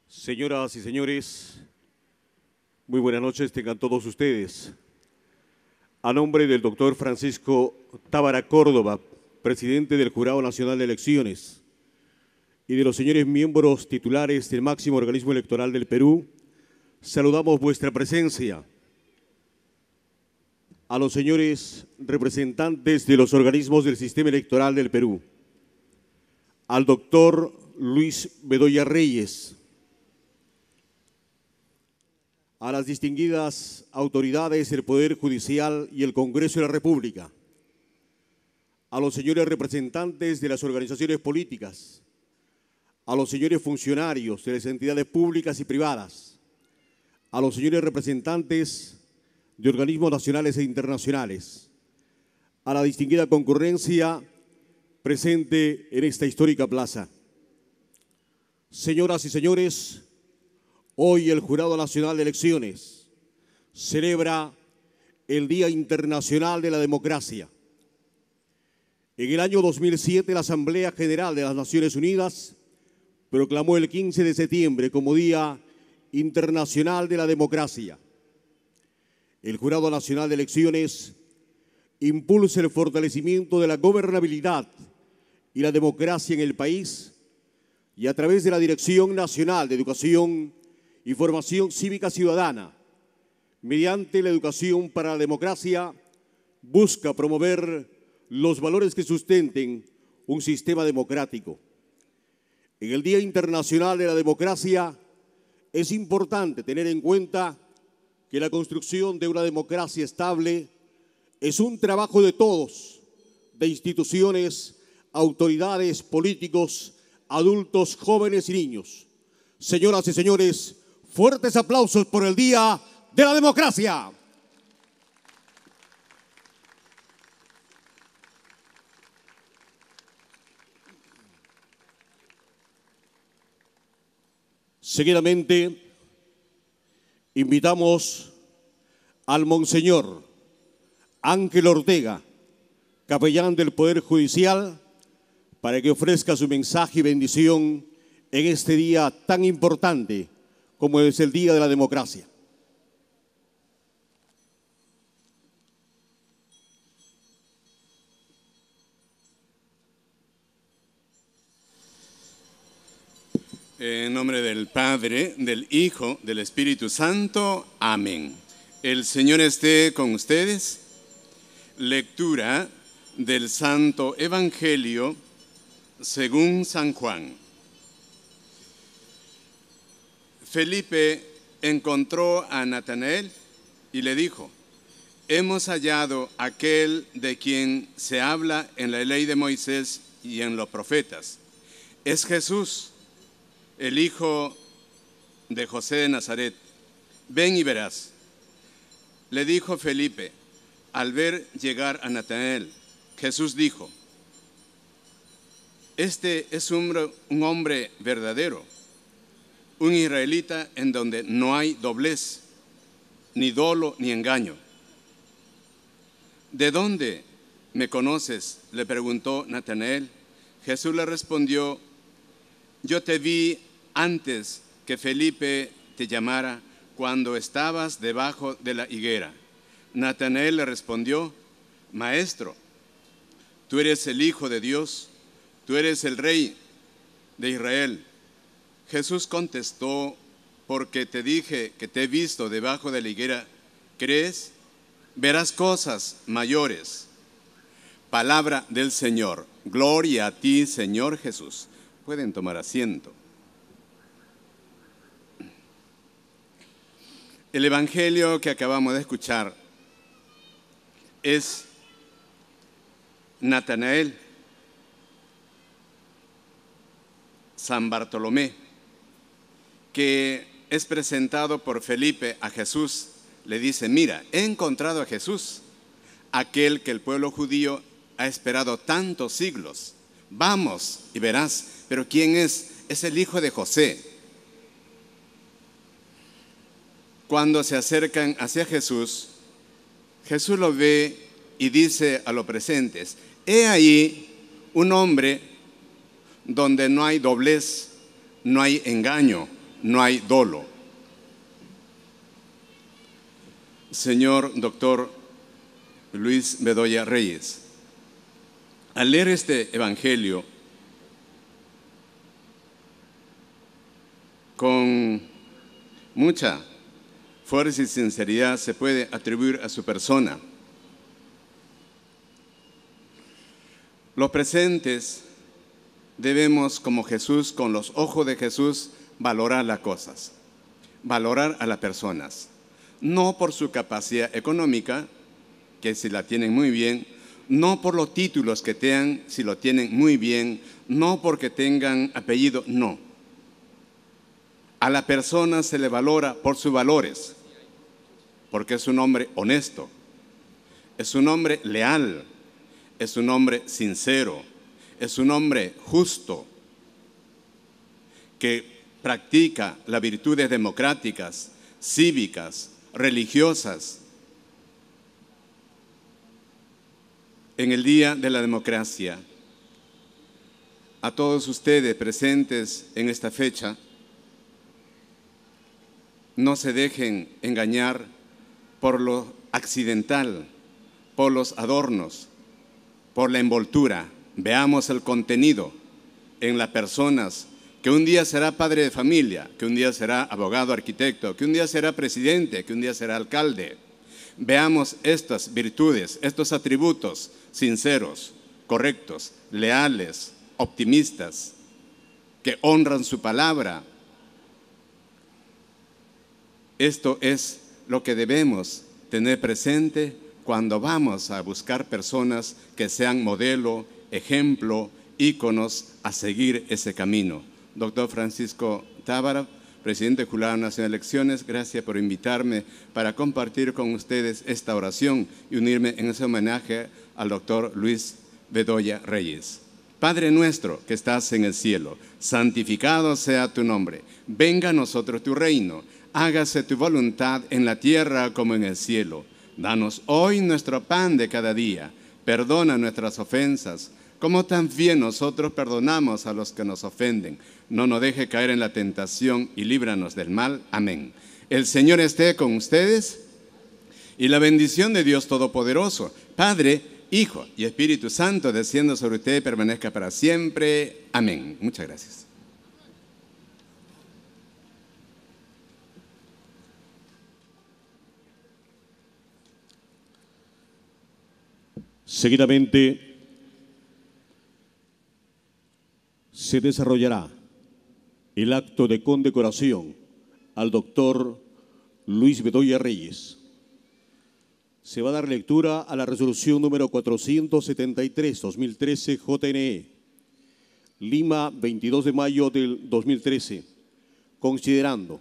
Señoras y señores, muy buenas noches tengan todos ustedes. A nombre del doctor Francisco Tábara Córdoba, presidente del Jurado Nacional de Elecciones, y de los señores miembros titulares del máximo organismo electoral del Perú, saludamos vuestra presencia. A los señores representantes de los organismos del sistema electoral del Perú, al doctor Luis Bedoya Reyes, a las distinguidas autoridades del Poder Judicial y el Congreso de la República, a los señores representantes de las organizaciones políticas, a los señores funcionarios de las entidades públicas y privadas, a los señores representantes de organismos nacionales e internacionales, a la distinguida concurrencia presente en esta histórica plaza. Señoras y señores, hoy el Jurado Nacional de Elecciones celebra el Día Internacional de la Democracia. En el año 2007, la Asamblea General de las Naciones Unidas proclamó el 15 de septiembre como Día Internacional de la Democracia. El Jurado Nacional de Elecciones impulsa el fortalecimiento de la gobernabilidad y la democracia en el país y a través de la Dirección Nacional de Educación y Formación Cívica Ciudadana, mediante la educación para la democracia, busca promover los valores que sustenten un sistema democrático. En el Día Internacional de la Democracia es importante tener en cuenta que la construcción de una democracia estable es un trabajo de todos, de instituciones, autoridades, políticos, adultos, jóvenes y niños. Señoras y señores, fuertes aplausos por el Día de la Democracia. Seguidamente, invitamos al Monseñor Ángel Ortega, capellán del Poder Judicial, para que ofrezca su mensaje y bendición en este día tan importante como es el Día de la Democracia. En nombre del Padre, del Hijo, del Espíritu Santo. Amén. El Señor esté con ustedes. Lectura del Santo Evangelio según San Juan. Felipe encontró a Natanael y le dijo: hemos hallado aquel de quien se habla en la ley de Moisés y en los profetas. Es Jesús, el hijo de José de Nazaret. Ven y verás. Le dijo Felipe al ver llegar a Natanael. Jesús dijo: este es un hombre verdadero, un israelita en donde no hay doblez, ni dolo, ni engaño. ¿De dónde me conoces?, le preguntó Natanael. Jesús le respondió: yo te vi antes que Felipe te llamara, cuando estabas debajo de la higuera. Natanael le respondió: Maestro, tú eres el Hijo de Dios, tú eres el Rey de Israel. Jesús contestó: porque te dije que te he visto debajo de la higuera, ¿crees? Verás cosas mayores. Palabra del Señor. Gloria a ti, Señor Jesús. Pueden tomar asiento. El Evangelio que acabamos de escuchar es Natanael, San Bartolomé, que es presentado por Felipe a Jesús. Le dice: mira, he encontrado a Jesús, aquel que el pueblo judío ha esperado tantos siglos. Vamos y verás. Pero ¿quién es? Es el hijo de José. Cuando se acercan hacia Jesús, Jesús lo ve y dice a los presentes: he ahí un hombre donde no hay doblez, no hay engaño, no hay dolo. Señor doctor Luis Bedoya Reyes, al leer este evangelio con mucha fuerza y sinceridad se puede atribuir a su persona. Los presentes debemos, como Jesús, con los ojos de Jesús, valorar las cosas, valorar a las personas, no por su capacidad económica, que si la tienen muy bien, no por los títulos que tengan, si lo tienen muy bien, no porque tengan apellido, no. A la persona se le valora por sus valores, porque es un hombre honesto, es un hombre leal, es un hombre sincero, es un hombre justo, que practica las virtudes democráticas, cívicas, religiosas. En el Día de la Democracia, a todos ustedes presentes en esta fecha, no se dejen engañar por lo accidental, por los adornos, por la envoltura. Veamos el contenido en las personas, que un día será padre de familia, que un día será abogado, arquitecto, que un día será presidente, que un día será alcalde. Veamos estas virtudes, estos atributos sinceros, correctos, leales, optimistas, que honran su palabra. Esto es lo que debemos tener presente cuando vamos a buscar personas que sean modelo, ejemplo, íconos a seguir ese camino. Doctor Francisco Tábara, presidente del Jurado Nacional de Elecciones, gracias por invitarme para compartir con ustedes esta oración y unirme en ese homenaje al doctor Luis Bedoya Reyes. Padre nuestro que estás en el cielo, santificado sea tu nombre. Venga a nosotros tu reino. Hágase tu voluntad en la tierra como en el cielo. Danos hoy nuestro pan de cada día. Perdona nuestras ofensas, como también nosotros perdonamos a los que nos ofenden. No nos deje caer en la tentación y líbranos del mal. Amén. El Señor esté con ustedes y la bendición de Dios Todopoderoso, Padre, Hijo y Espíritu Santo, descienda sobre usted y permanezca para siempre. Amén. Muchas gracias. Seguidamente se desarrollará el acto de condecoración al doctor Luis Bedoya Reyes. Se va a dar lectura a la resolución número 473-2013 JNE, Lima, 22 de mayo del 2013, considerando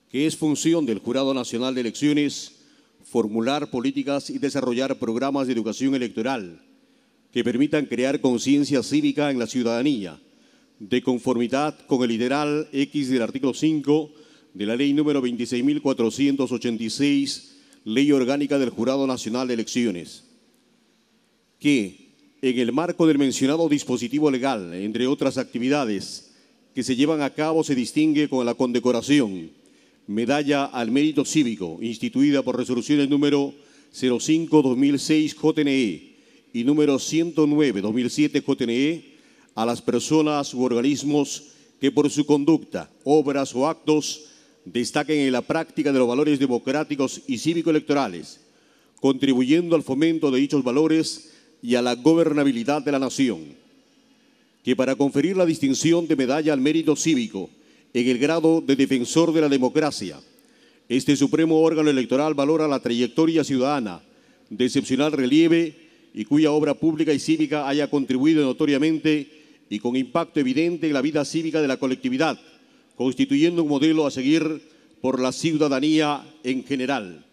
que es función del Jurado Nacional de Elecciones formular políticas y desarrollar programas de educación electoral que permitan crear conciencia cívica en la ciudadanía, de conformidad con el literal X del artículo 5 de la ley número 26.486, Ley Orgánica del Jurado Nacional de Elecciones, que en el marco del mencionado dispositivo legal, entre otras actividades que se llevan a cabo, se distingue con la condecoración Medalla al Mérito Cívico, instituida por resoluciones número 05-2006 JNE y número 109-2007 JNE, a las personas u organismos que por su conducta, obras o actos destaquen en la práctica de los valores democráticos y cívico-electorales, contribuyendo al fomento de dichos valores y a la gobernabilidad de la nación, que para conferir la distinción de Medalla al Mérito Cívico en el grado de defensor de la democracia, este supremo órgano electoral valora la trayectoria ciudadana de excepcional relieve y cuya obra pública y cívica haya contribuido notoriamente y con impacto evidente en la vida cívica de la colectividad, constituyendo un modelo a seguir por la ciudadanía en general.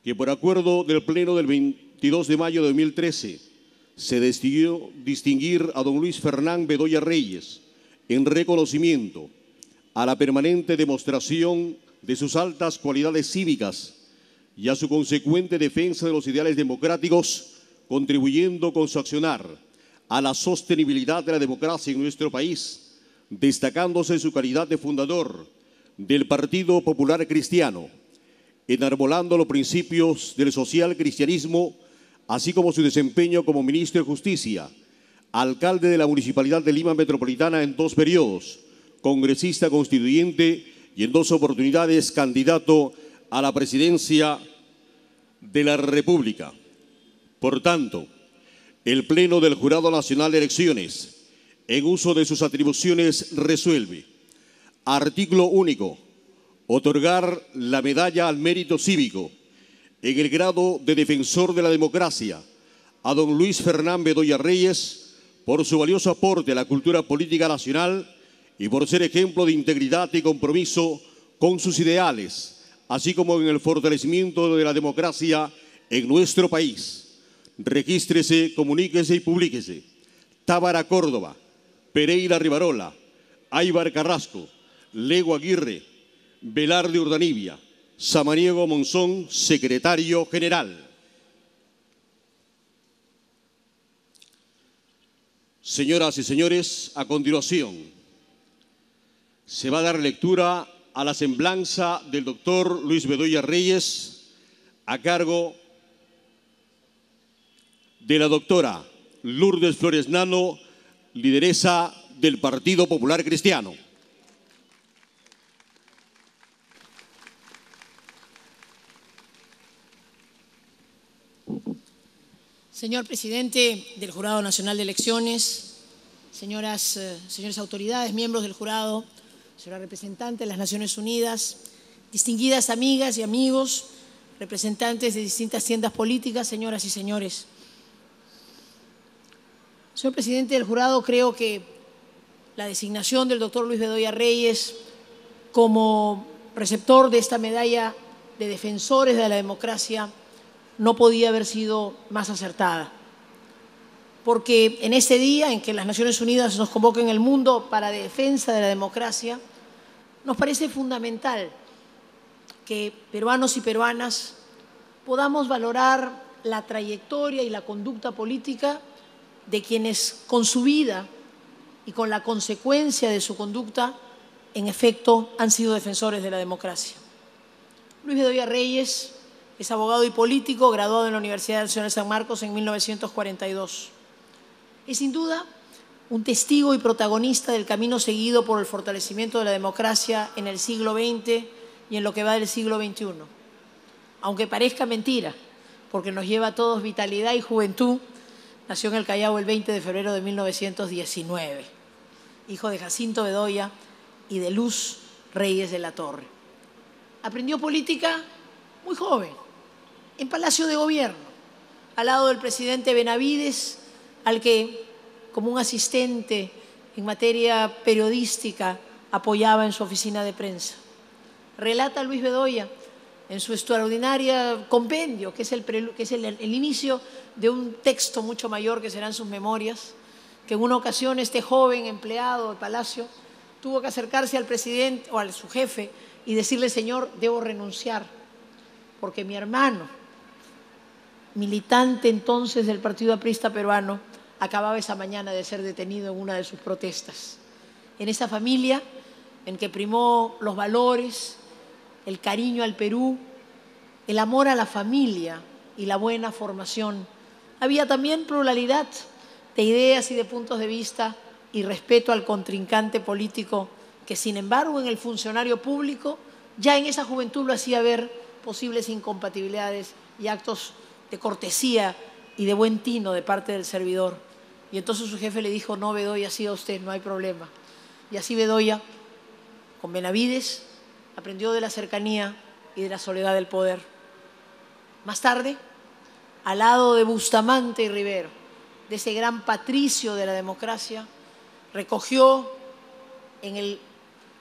Que por acuerdo del Pleno del 22 de mayo de 2013 se decidió distinguir a don Luis Fernán Bedoya Reyes en reconocimiento a la permanente demostración de sus altas cualidades cívicas y a su consecuente defensa de los ideales democráticos, contribuyendo con su accionar a la sostenibilidad de la democracia en nuestro país, destacándose su calidad de fundador del Partido Popular Cristiano, enarbolando los principios del social cristianismo, así como su desempeño como ministro de Justicia, alcalde de la Municipalidad de Lima Metropolitana en 2 periodos, congresista constituyente y en 2 oportunidades candidato a la presidencia de la República. Por tanto, el Pleno del Jurado Nacional de Elecciones, en uso de sus atribuciones, resuelve: artículo único, otorgar la medalla al mérito cívico en el grado de defensor de la democracia a don Luis Fernán Bedoya Reyes por su valioso aporte a la cultura política nacional y por ser ejemplo de integridad y compromiso con sus ideales, así como en el fortalecimiento de la democracia en nuestro país. Regístrese, comuníquese y publíquese: Tábara Córdoba, Pereira Rivarola, Aybar Carrasco, Lego Aguirre, Velarde Urdanibia, Samaniego Monzón, secretario general. Señoras y señores, a continuación se va a dar lectura a la semblanza del doctor Luis Bedoya Reyes a cargo de la doctora Lourdes Flores Nano, lideresa del Partido Popular Cristiano. Señor presidente del Jurado Nacional de Elecciones, señoras, señores autoridades, miembros del jurado, señora representante de las Naciones Unidas, distinguidas amigas y amigos, representantes de distintas tiendas políticas, señoras y señores. Señor presidente del jurado, creo que la designación del doctor Luis Bedoya Reyes como receptor de esta medalla de defensores de la democracia no podía haber sido más acertada. Porque en este día en que las Naciones Unidas nos convocan en el mundo para defensa de la democracia, nos parece fundamental que peruanos y peruanas podamos valorar la trayectoria y la conducta política de quienes con su vida y con la consecuencia de su conducta, en efecto, han sido defensores de la democracia. Luis Bedoya Reyes es abogado y político, graduado en la Universidad Nacional de San Marcos en 1942. Es sin duda un testigo y protagonista del camino seguido por el fortalecimiento de la democracia en el siglo XX y en lo que va del siglo XXI. Aunque parezca mentira, porque nos lleva a todos vitalidad y juventud, nació en el Callao el 20 de febrero de 1919, hijo de Jacinto Bedoya y de Luz Reyes de la Torre. Aprendió política muy joven, en Palacio de Gobierno, al lado del presidente Benavides, al que, como un asistente en materia periodística, apoyaba en su oficina de prensa. Relata Luis Bedoya en su extraordinario compendio, que es el inicio de un texto mucho mayor que serán sus memorias, que en una ocasión este joven empleado del Palacio tuvo que acercarse al presidente o a su jefe y decirle: señor, debo renunciar, porque mi hermano, militante entonces del Partido Aprista Peruano, acababa esa mañana de ser detenido en una de sus protestas. En esa familia en que primó los valores, el cariño al Perú, el amor a la familia y la buena formación, había también pluralidad de ideas y de puntos de vista y respeto al contrincante político que, sin embargo, en el funcionario público, ya en esa juventud lo hacía ver posibles incompatibilidades y actos de cortesía y de buen tino de parte del servidor. Y entonces su jefe le dijo: no, Bedoya, siga usted, no hay problema. Y así Bedoya, con Benavides, aprendió de la cercanía y de la soledad del poder. Más tarde, al lado de Bustamante y Rivero, de ese gran patricio de la democracia, recogió en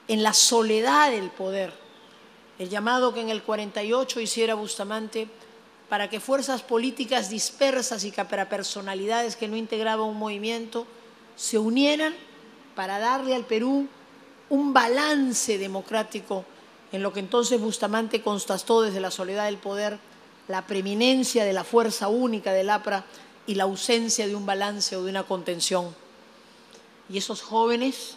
la soledad del poder el llamado que en el 48 hiciera Bustamante para que fuerzas políticas dispersas y para personalidades que no integraban un movimiento se unieran para darle al Perú un balance democrático en lo que entonces Bustamante constató desde la soledad del poder, la preeminencia de la fuerza única del APRA y la ausencia de un balance o de una contención. Y esos jóvenes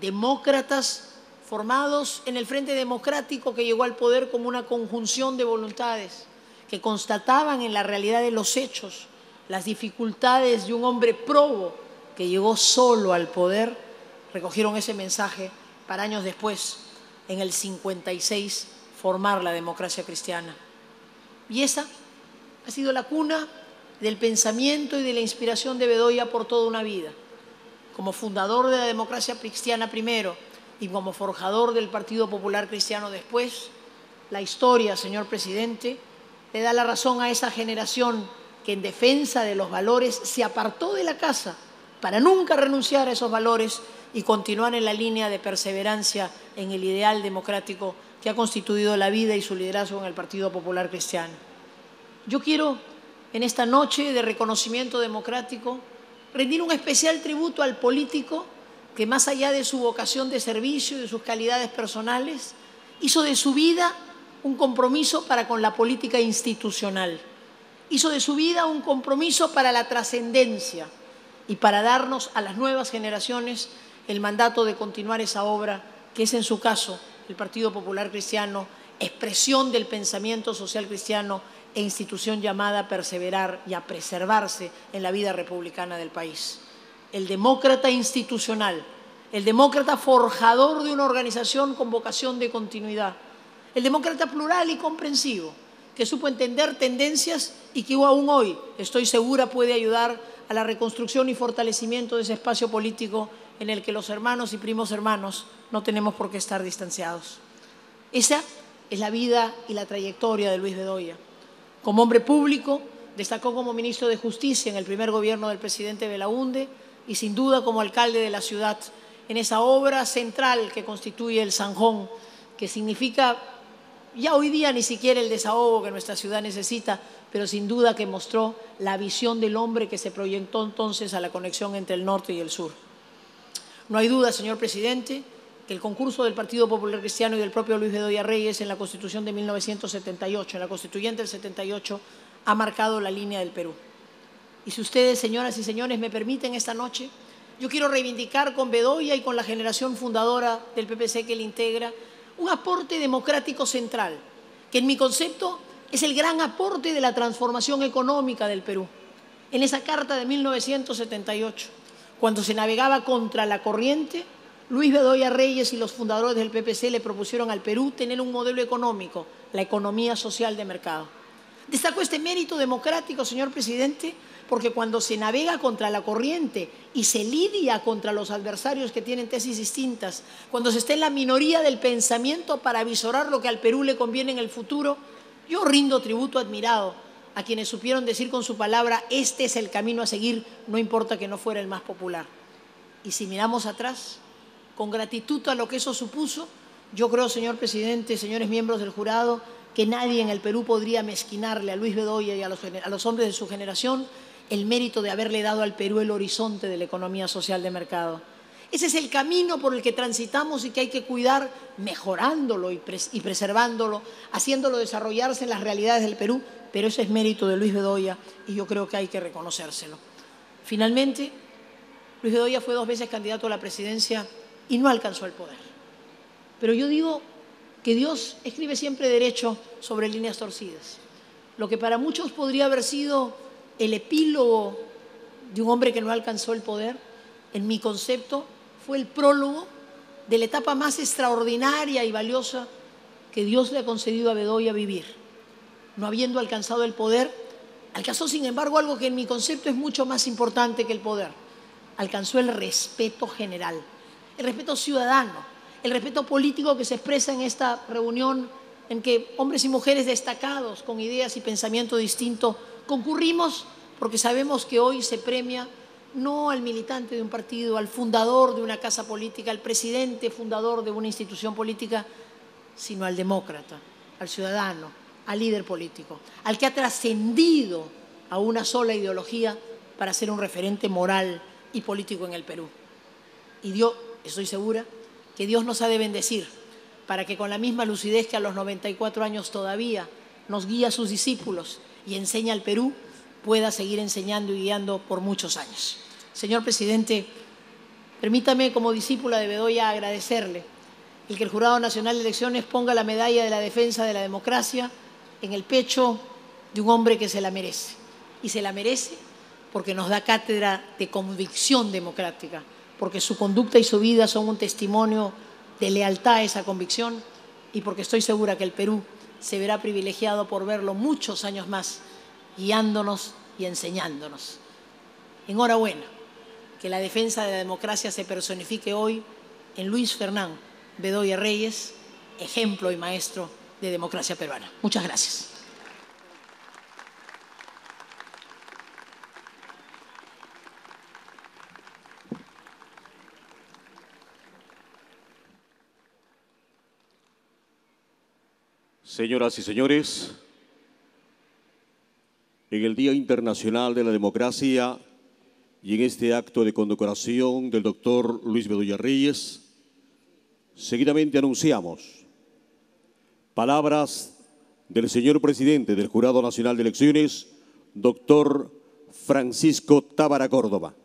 demócratas formados en el Frente Democrático que llegó al poder como una conjunción de voluntades que constataban en la realidad de los hechos las dificultades de un hombre probo que llegó solo al poder, recogieron ese mensaje para años después, en el 56, formar la democracia cristiana. Y esa ha sido la cuna del pensamiento y de la inspiración de Bedoya por toda una vida. Como fundador de la democracia cristiana primero y como forjador del Partido Popular Cristiano después, la historia, señor presidente, le da la razón a esa generación que en defensa de los valores se apartó de la casa para nunca renunciar a esos valores y continuar en la línea de perseverancia en el ideal democrático que ha constituido la vida y su liderazgo en el Partido Popular Cristiano. Yo quiero, en esta noche de reconocimiento democrático, rendir un especial tributo al político que, más allá de su vocación de servicio y de sus calidades personales, hizo de su vida un compromiso para con la política institucional. Hizo de su vida un compromiso para la trascendencia y para darnos a las nuevas generaciones el mandato de continuar esa obra que es, en su caso, el Partido Popular Cristiano, expresión del pensamiento social cristiano e institución llamada a perseverar y a preservarse en la vida republicana del país. El demócrata institucional, el demócrata forjador de una organización con vocación de continuidad, el demócrata plural y comprensivo, que supo entender tendencias y que aún hoy, estoy segura, puede ayudar a la reconstrucción y fortalecimiento de ese espacio político en el que los hermanos y primos hermanos no tenemos por qué estar distanciados. Esa es la vida y la trayectoria de Luis Bedoya. Como hombre público, destacó como ministro de Justicia en el primer gobierno del presidente Belaúnde y sin duda como alcalde de la ciudad en esa obra central que constituye el Zanjón, que significa ya hoy día ni siquiera el desahogo que nuestra ciudad necesita, pero sin duda que mostró la visión del hombre que se proyectó entonces a la conexión entre el norte y el sur. No hay duda, señor presidente, que el concurso del Partido Popular Cristiano y del propio Luis Bedoya Reyes en la Constitución de 1978, en la Constituyente del 78, ha marcado la línea del Perú. Y si ustedes, señoras y señores, me permiten esta noche, yo quiero reivindicar con Bedoya y con la generación fundadora del PPC que le integra un aporte democrático central, que en mi concepto es el gran aporte de la transformación económica del Perú. En esa carta de 1978, cuando se navegaba contra la corriente, Luis Bedoya Reyes y los fundadores del PPC le propusieron al Perú tener un modelo económico, la economía social de mercado. Destaco este mérito democrático, señor presidente, porque cuando se navega contra la corriente y se lidia contra los adversarios que tienen tesis distintas, cuando se está en la minoría del pensamiento para avisorar lo que al Perú le conviene en el futuro, yo rindo tributo admirado a quienes supieron decir con su palabra: este es el camino a seguir, no importa que no fuera el más popular. Y si miramos atrás, con gratitud a lo que eso supuso, yo creo, señor presidente, señores miembros del jurado, que nadie en el Perú podría mezquinarle a Luis Bedoya y a los hombres de su generación el mérito de haberle dado al Perú el horizonte de la economía social de mercado. Ese es el camino por el que transitamos y que hay que cuidar, mejorándolo y preservándolo, haciéndolo desarrollarse en las realidades del Perú, pero ese es mérito de Luis Bedoya y yo creo que hay que reconocérselo. Finalmente, Luis Bedoya fue 2 veces candidato a la presidencia y no alcanzó el poder. Pero yo digo que Dios escribe siempre derecho sobre líneas torcidas. Lo que para muchos podría haber sido el epílogo de un hombre que no alcanzó el poder, en mi concepto, fue el prólogo de la etapa más extraordinaria y valiosa que Dios le ha concedido a Bedoya vivir. No habiendo alcanzado el poder, alcanzó, sin embargo, algo que en mi concepto es mucho más importante que el poder. Alcanzó el respeto general, el respeto ciudadano, el respeto político que se expresa en esta reunión en que hombres y mujeres destacados con ideas y pensamiento distinto concurrimos porque sabemos que hoy se premia no al militante de un partido, al fundador de una casa política, al presidente fundador de una institución política, sino al demócrata, al ciudadano, al líder político, al que ha trascendido a una sola ideología para ser un referente moral y político en el Perú. Y yo estoy segura que Dios nos ha de bendecir para que con la misma lucidez que a los 94 años todavía nos guía a sus discípulos y enseña al Perú, pueda seguir enseñando y guiando por muchos años. Señor presidente, Permítame, como discípula de Bedoya, agradecerle el que el Jurado Nacional de Elecciones ponga la medalla de la defensa de la democracia en el pecho de un hombre que se la merece. Y se la merece porque nos da cátedra de convicción democrática, porque su conducta y su vida son un testimonio de lealtad a esa convicción y porque estoy segura que el Perú se verá privilegiado por verlo muchos años más, guiándonos y enseñándonos. Enhorabuena, que la defensa de la democracia se personifique hoy en Luis Fernán Bedoya Reyes, ejemplo y maestro de democracia peruana. Muchas gracias. Señoras y señores, en el Día Internacional de la Democracia y en este acto de condecoración del doctor Luis Bedoya Reyes, seguidamente anunciamos palabras del señor presidente del Jurado Nacional de Elecciones, doctor Francisco Tábara Córdoba.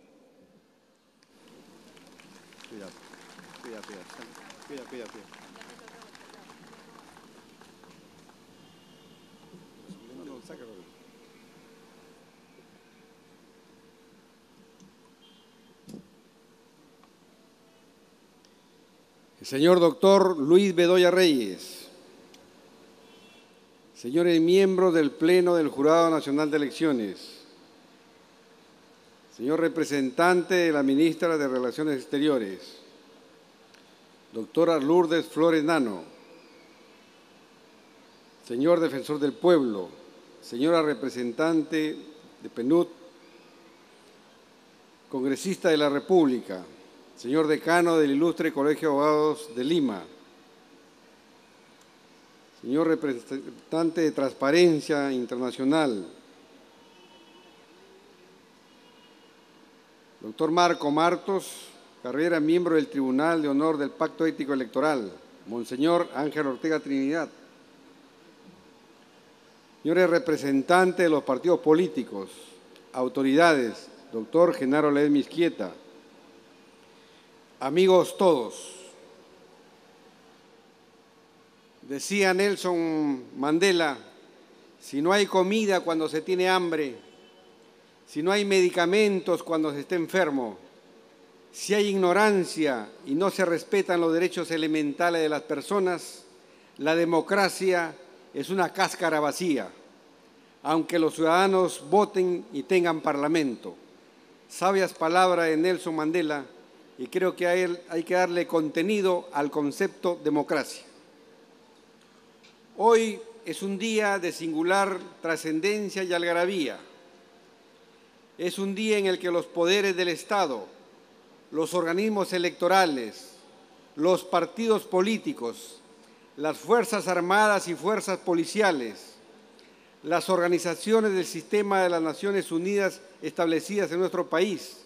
El señor doctor Luis Bedoya Reyes, señores miembros del Pleno del Jurado Nacional de Elecciones, señor representante de la ministra de Relaciones Exteriores, doctora Lourdes Flores Nano, señor defensor del pueblo, señora representante de PNUD, congresista de la República, señor decano del Ilustre Colegio de Abogados de Lima, señor representante de Transparencia Internacional, doctor Marco Martos Carrera, miembro del Tribunal de Honor del Pacto Ético Electoral, monseñor Ángel Ortega Trinidad, señores representantes de los partidos políticos, autoridades, doctor Genaro Ledesma Izquieta, amigos todos. Decía Nelson Mandela, si no hay comida cuando se tiene hambre, si no hay medicamentos cuando se está enfermo, si hay ignorancia y no se respetan los derechos elementales de las personas, la democracia es una cáscara vacía, aunque los ciudadanos voten y tengan parlamento. Sabias palabras de Nelson Mandela, y creo que a él hay que darle contenido al concepto democracia. Hoy es un día de singular trascendencia y algarabía. Es un día en el que los poderes del Estado, los organismos electorales, los partidos políticos, las Fuerzas Armadas y Fuerzas Policiales, las organizaciones del sistema de las Naciones Unidas establecidas en nuestro país,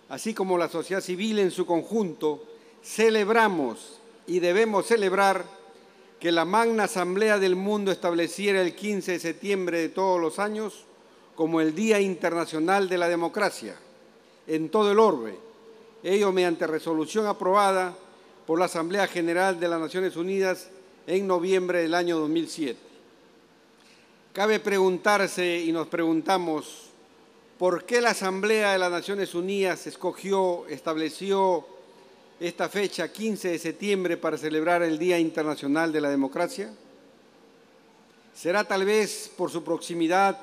así como la sociedad civil en su conjunto, celebramos y debemos celebrar que la Magna Asamblea del Mundo estableciera el 15 de septiembre de todos los años como el Día Internacional de la Democracia en todo el orbe, ello mediante resolución aprobada por la Asamblea General de las Naciones Unidas en noviembre del año 2007. Cabe preguntarse y nos preguntamos, ¿por qué la Asamblea de las Naciones Unidas estableció esta fecha, 15 de septiembre, para celebrar el Día Internacional de la Democracia? ¿Será tal vez por su proximidad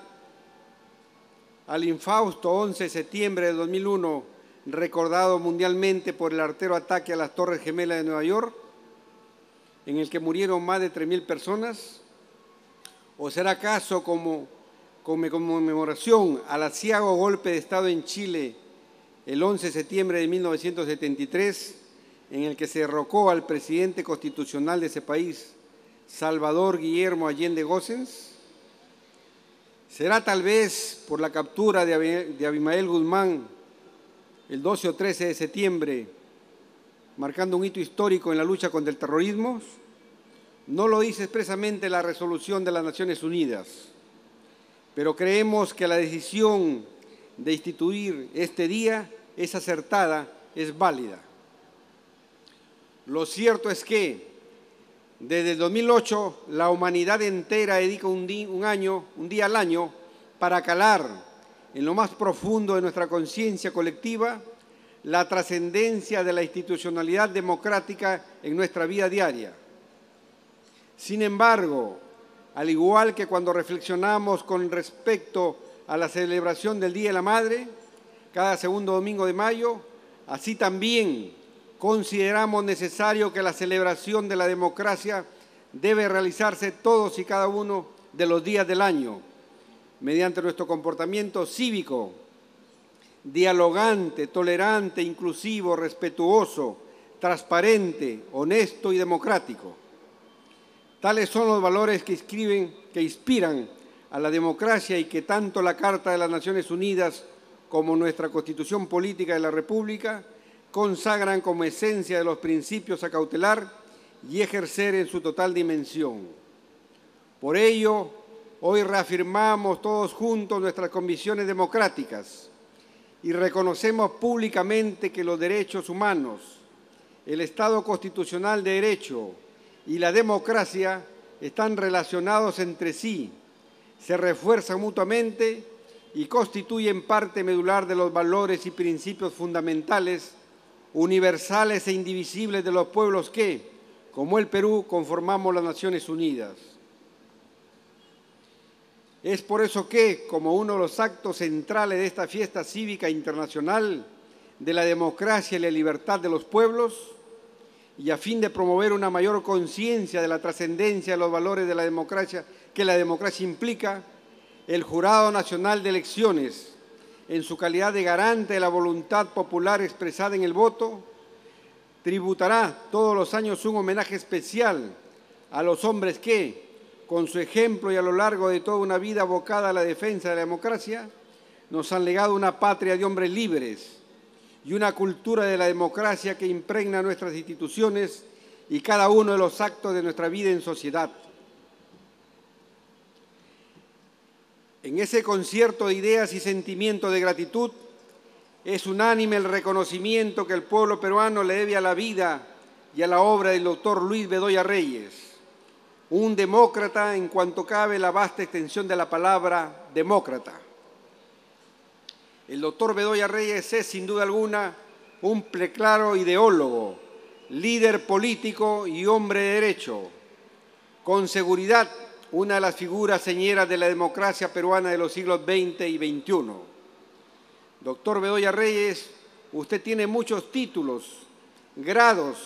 al infausto 11 de septiembre de 2001, recordado mundialmente por el artero ataque a las Torres Gemelas de Nueva York, en el que murieron más de 3.000 personas? ¿O será acaso como conmemoración al aciago golpe de Estado en Chile el 11 de septiembre de 1973, en el que se derrocó al presidente constitucional de ese país, Salvador Guillermo Allende Gossens? ¿Será tal vez por la captura de Abimael Guzmán el 12 o 13 de septiembre, marcando un hito histórico en la lucha contra el terrorismo? No lo dice expresamente la resolución de las Naciones Unidas, pero creemos que la decisión de instituir este día es acertada es válida. Lo cierto es que desde el 2008 la humanidad entera dedica un día al año para calar en lo más profundo de nuestra conciencia colectiva la trascendencia de la institucionalidad democrática en nuestra vida diaria. Sin embargo, al igual que cuando reflexionamos con respecto a la celebración del Día de la Madre, cada segundo domingo de mayo, así también consideramos necesario que la celebración de la democracia debe realizarse todos y cada uno de los días del año, mediante nuestro comportamiento cívico, dialogante, tolerante, inclusivo, respetuoso, transparente, honesto y democrático. Tales son los valores que inspiran a la democracia y que tanto la Carta de las Naciones Unidas como nuestra Constitución Política de la República consagran como esencia de los principios a cautelar y ejercer en su total dimensión. Por ello, hoy reafirmamos todos juntos nuestras convicciones democráticas y reconocemos públicamente que los derechos humanos, el Estado constitucional de derecho y la democracia están relacionados entre sí, se refuerzan mutuamente y constituyen parte medular de los valores y principios fundamentales, universales e indivisibles de los pueblos que, como el Perú, conformamos las Naciones Unidas. Es por eso que, como uno de los actos centrales de esta fiesta cívica internacional de la democracia y la libertad de los pueblos, y a fin de promover una mayor conciencia de la trascendencia de los valores de la democracia que la democracia implica, el Jurado Nacional de Elecciones, en su calidad de garante de la voluntad popular expresada en el voto, tributará todos los años un homenaje especial a los hombres que, con su ejemplo y a lo largo de toda una vida abocada a la defensa de la democracia, nos han legado una patria de hombres libres y una cultura de la democracia que impregna nuestras instituciones y cada uno de los actos de nuestra vida en sociedad. En ese concierto de ideas y sentimiento de gratitud, es unánime el reconocimiento que el pueblo peruano le debe a la vida y a la obra del doctor Luis Bedoya Reyes, un demócrata en cuanto cabe la vasta extensión de la palabra demócrata. El doctor Bedoya Reyes es, sin duda alguna, un preclaro ideólogo, líder político y hombre de derecho. Con seguridad, una de las figuras señeras de la democracia peruana de los siglos XX y XXI. Doctor Bedoya Reyes, usted tiene muchos títulos, grados,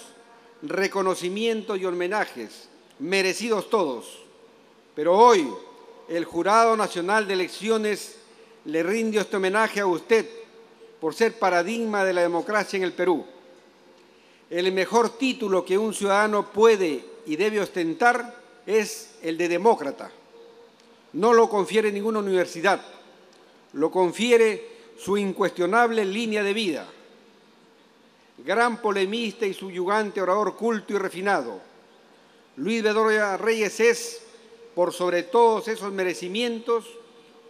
reconocimientos y homenajes, merecidos todos. Pero hoy, el Jurado Nacional de Elecciones le rinde este homenaje a usted por ser paradigma de la democracia en el Perú. El mejor título que un ciudadano puede y debe ostentar es el de demócrata. No lo confiere ninguna universidad, lo confiere su incuestionable línea de vida. Gran polemista y subyugante orador culto y refinado, Luis Bedoya Reyes es, por sobre todos esos merecimientos,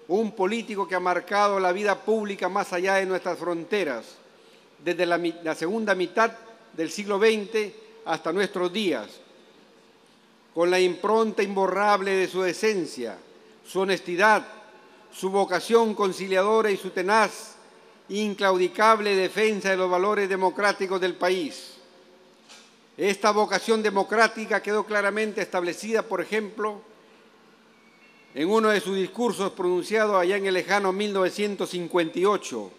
un político que ha marcado la vida pública más allá de nuestras fronteras, desde la segunda mitad del siglo XX hasta nuestros días, con la impronta imborrable de su decencia, su honestidad, su vocación conciliadora y su tenaz, inclaudicable defensa de los valores democráticos del país. Esta vocación democrática quedó claramente establecida, por ejemplo, en uno de sus discursos pronunciados allá en el lejano 1958,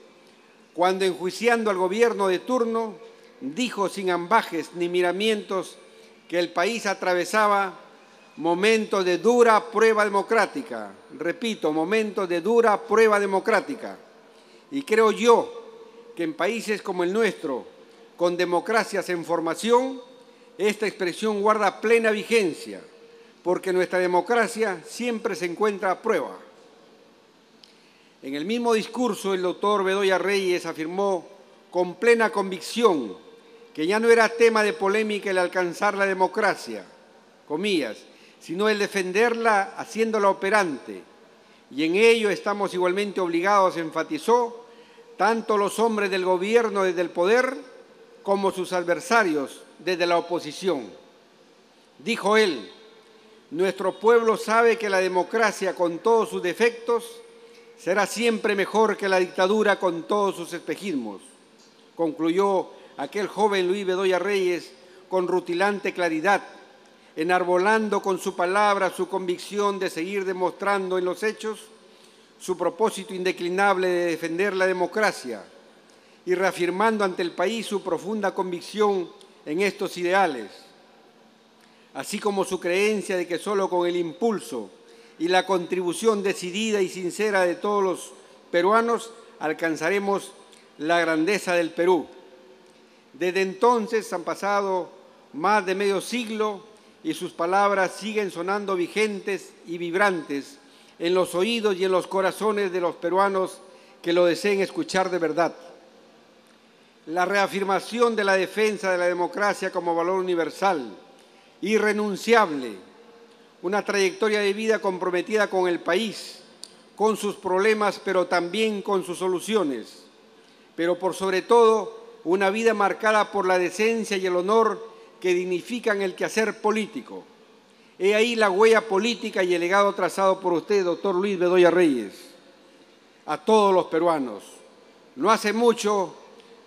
cuando, enjuiciando al gobierno de turno, dijo sin ambajes ni miramientos que el país atravesaba momentos de dura prueba democrática. Repito, momentos de dura prueba democrática. Y creo yo que en países como el nuestro, con democracias en formación, esta expresión guarda plena vigencia, porque nuestra democracia siempre se encuentra a prueba. En el mismo discurso, el doctor Bedoya Reyes afirmó con plena convicción que ya no era tema de polémica el alcanzar la democracia, comillas, sino el defenderla haciéndola operante. Y en ello estamos igualmente obligados, enfatizó, tanto los hombres del gobierno desde el poder como sus adversarios desde la oposición. Dijo él: nuestro pueblo sabe que la democracia, con todos sus defectos, será siempre mejor que la dictadura con todos sus espejismos. Concluyó aquel joven Luis Bedoya Reyes con rutilante claridad, enarbolando con su palabra su convicción de seguir demostrando en los hechos su propósito indeclinable de defender la democracia y reafirmando ante el país su profunda convicción en estos ideales, así como su creencia de que solo con el impulso y la contribución decidida y sincera de todos los peruanos alcanzaremos la grandeza del Perú. Desde entonces han pasado más de medio siglo y sus palabras siguen sonando vigentes y vibrantes en los oídos y en los corazones de los peruanos que lo deseen escuchar de verdad. La reafirmación de la defensa de la democracia como valor universal, irrenunciable, una trayectoria de vida comprometida con el país, con sus problemas, pero también con sus soluciones, pero por sobre todo una vida marcada por la decencia y el honor que dignifican el quehacer político. He ahí la huella política y el legado trazado por usted, doctor Luis Bedoya Reyes, a todos los peruanos. No hace mucho,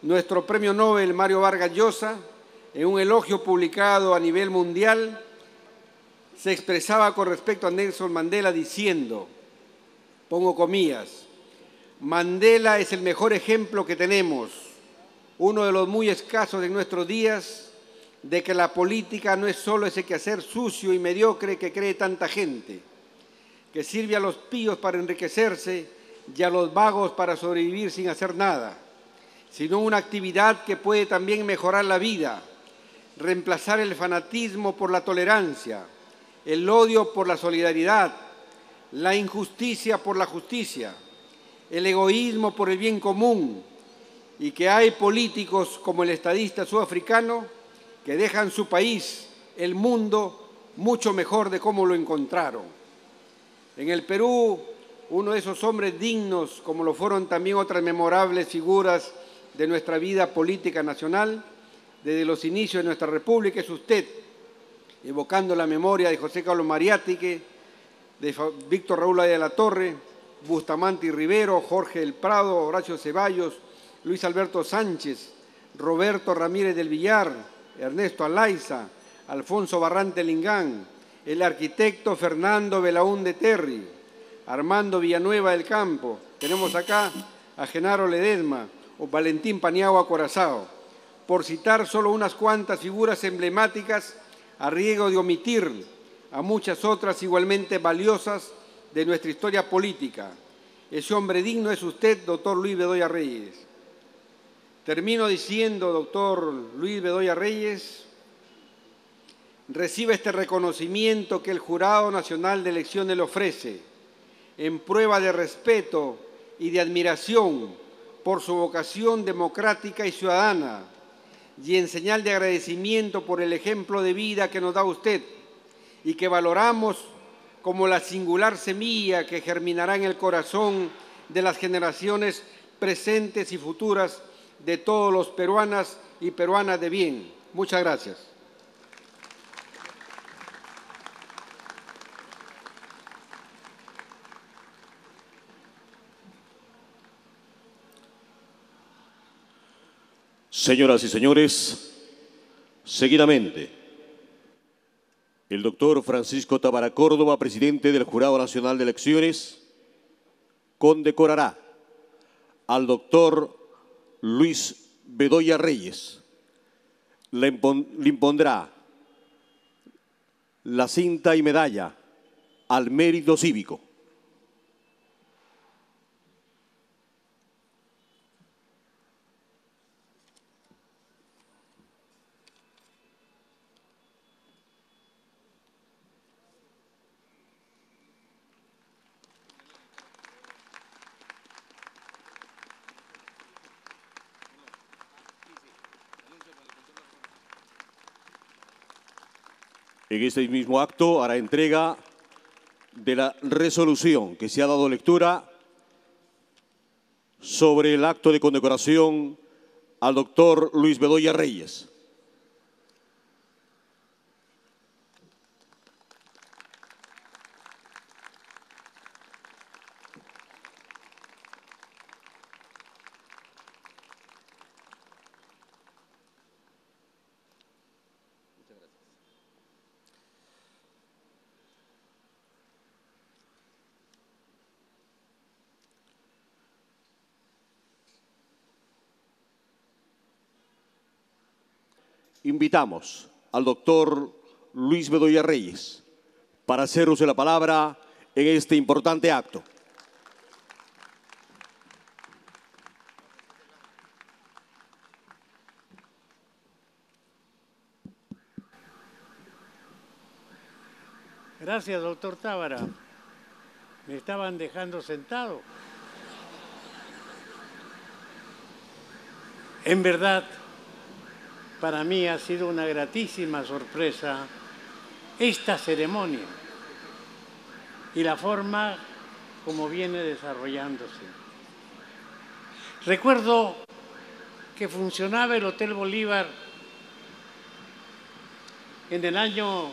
nuestro premio Nobel Mario Vargas Llosa, en un elogio publicado a nivel mundial, se expresaba con respecto a Nelson Mandela diciendo, pongo comillas, Mandela es el mejor ejemplo que tenemos, uno de los muy escasos en nuestros días, de que la política no es solo ese quehacer sucio y mediocre que cree tanta gente, que sirve a los píos para enriquecerse y a los vagos para sobrevivir sin hacer nada, sino una actividad que puede también mejorar la vida, reemplazar el fanatismo por la tolerancia, el odio por la solidaridad, la injusticia por la justicia, el egoísmo por el bien común, y que hay políticos como el estadista sudafricano que dejan su país, el mundo, mucho mejor de cómo lo encontraron. En el Perú, uno de esos hombres dignos, como lo fueron también otras memorables figuras de nuestra vida política nacional, desde los inicios de nuestra República, es usted, evocando la memoria de José Carlos Mariátegui, de Víctor Raúl de la Torre, Bustamante y Rivero, Jorge del Prado, Horacio Ceballos, Luis Alberto Sánchez, Roberto Ramírez del Villar, Ernesto Alaiza, Alfonso Barrante Lingán, el arquitecto Fernando Belaúnde Terry, Armando Villanueva del Campo, tenemos acá a Genaro Ledesma o Valentín Paniagua Corazao, por citar solo unas cuantas figuras emblemáticas, a riesgo de omitir a muchas otras igualmente valiosas de nuestra historia política. Ese hombre digno es usted, doctor Luis Bedoya Reyes. Termino diciendo, doctor Luis Bedoya Reyes, recibe este reconocimiento que el Jurado Nacional de Elecciones le ofrece en prueba de respeto y de admiración por su vocación democrática y ciudadana y en señal de agradecimiento por el ejemplo de vida que nos da usted y que valoramos como la singular semilla que germinará en el corazón de las generaciones presentes y futuras de todos los peruanas y peruanas de bien. Muchas gracias. Señoras y señores, seguidamente, el doctor Francisco Tábara Córdoba, presidente del Jurado Nacional de Elecciones, condecorará al doctor Luis Bedoya Reyes. Le impondrá la cinta y medalla al mérito cívico. En este mismo acto hará entrega de la resolución que se ha dado lectura sobre el acto de condecoración al doctor Luis Bedoya Reyes. Invitamos al doctor Luis Bedoya Reyes para hacer uso de la palabra en este importante acto. Gracias, doctor Tábara. Me estaban dejando sentado. En verdad, para mí ha sido una gratísima sorpresa esta ceremonia y la forma como viene desarrollándose. Recuerdo que funcionaba el Hotel Bolívar en el año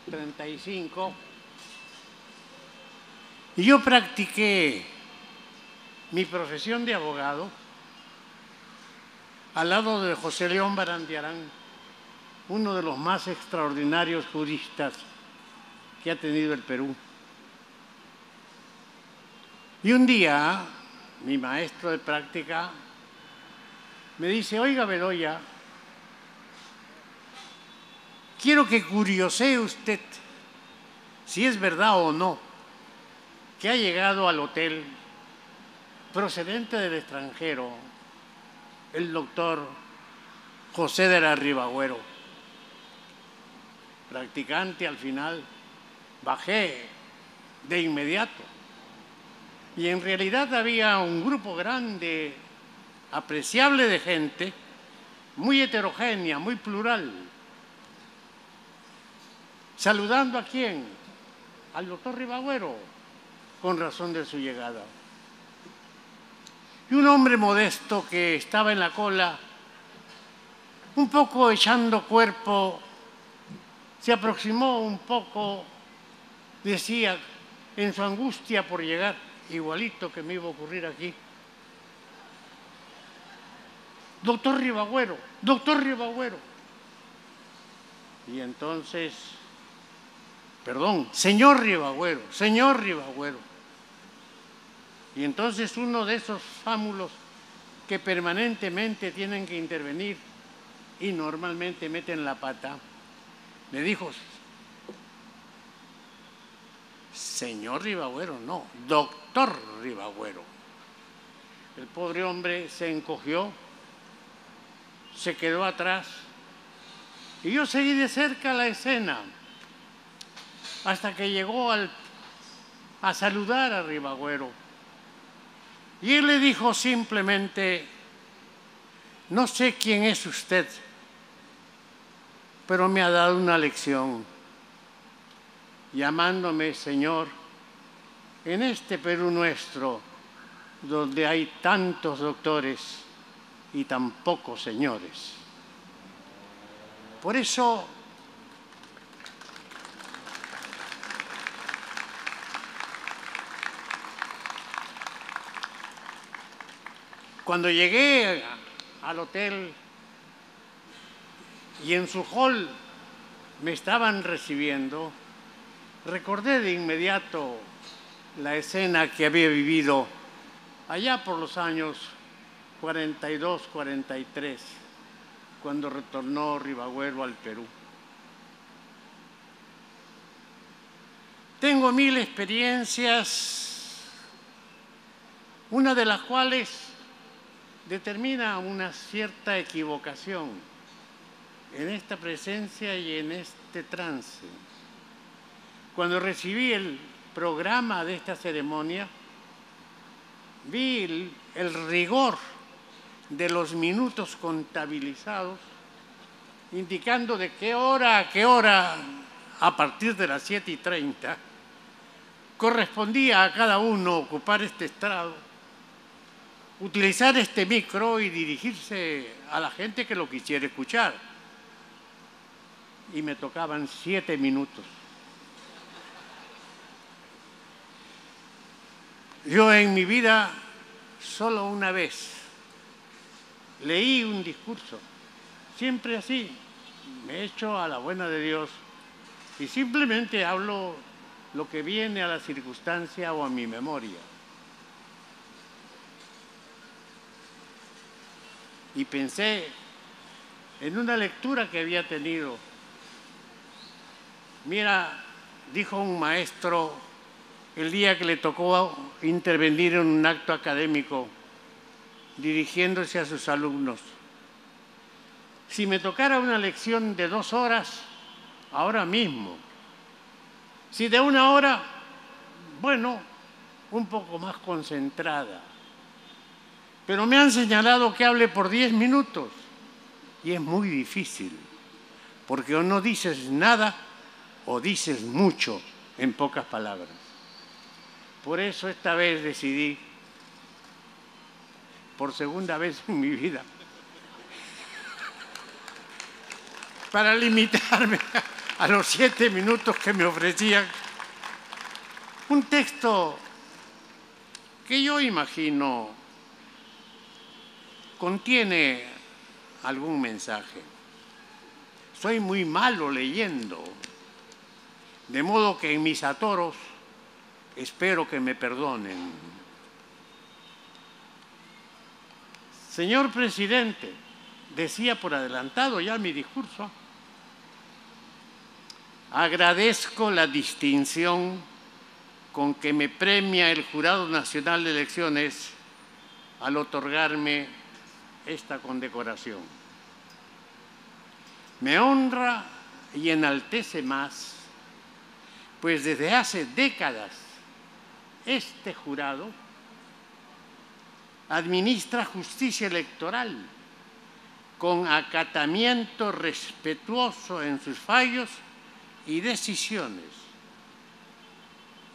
35 y yo practiqué mi profesión de abogado al lado de José León Barandiarán, uno de los más extraordinarios juristas que ha tenido el Perú. Y un día, mi maestro de práctica me dice: oiga, Bedoya, quiero que curiosee usted si es verdad o no que ha llegado al hotel procedente del extranjero el doctor José de la Ribagüero. Practicante al final, bajé de inmediato. Y en realidad había un grupo grande, apreciable de gente, muy heterogénea, muy plural. ¿Saludando a quién? Al doctor Ribagüero, con razón de su llegada. Y un hombre modesto que estaba en la cola, un poco echando cuerpo, se aproximó un poco, decía, en su angustia por llegar, igualito que me iba a ocurrir aquí: doctor Ribagüero, doctor Ribagüero. Y entonces, perdón, señor Ribagüero, señor Ribagüero. Y entonces uno de esos fámulos que permanentemente tienen que intervenir y normalmente meten la pata, me dijo: señor Ribagüero, no, doctor Ribagüero. El pobre hombre se encogió, se quedó atrás y yo seguí de cerca la escena hasta que llegó a saludar a Ribagüero. Y él le dijo simplemente: no sé quién es usted, pero me ha dado una lección, llamándome señor, en este Perú nuestro, donde hay tantos doctores y tan pocos señores. Por eso, cuando llegué al hotel y en su hall me estaban recibiendo, recordé de inmediato la escena que había vivido allá por los años 42, 43, cuando retornó Ribagüero al Perú. Tengo 1000 experiencias, una de las cuales determina una cierta equivocación en esta presencia y en este trance. Cuando recibí el programa de esta ceremonia, vi el rigor de los minutos contabilizados, indicando de qué hora a qué hora, a partir de las 7:30, correspondía a cada uno ocupar este estrado, utilizar este micro y dirigirse a la gente que lo quisiera escuchar. Y me tocaban 7 minutos. Yo en mi vida solo una vez leí un discurso, siempre así, me echo a la buena de Dios y simplemente hablo lo que viene a la circunstancia o a mi memoria. Y pensé en una lectura que había tenido. Mira, dijo un maestro el día que le tocó intervenir en un acto académico, dirigiéndose a sus alumnos: si me tocara una lección de 2 horas, ahora mismo. Si de 1 hora, bueno, un poco más concentrada. Pero me han señalado que hable por 10 minutos y es muy difícil, porque o no dices nada o dices mucho en pocas palabras. Por eso esta vez decidí, por segunda vez en mi vida, para limitarme a los 7 minutos que me ofrecían, un texto que yo imagino contiene algún mensaje. Soy muy malo leyendo, de modo que en mis atoros espero que me perdonen. Señor presidente, decía por adelantado ya mi discurso, agradezco la distinción con que me premia el Jurado Nacional de Elecciones al otorgarme esta condecoración. Me honra y enaltece más, pues desde hace décadas este jurado administra justicia electoral con acatamiento respetuoso en sus fallos y decisiones.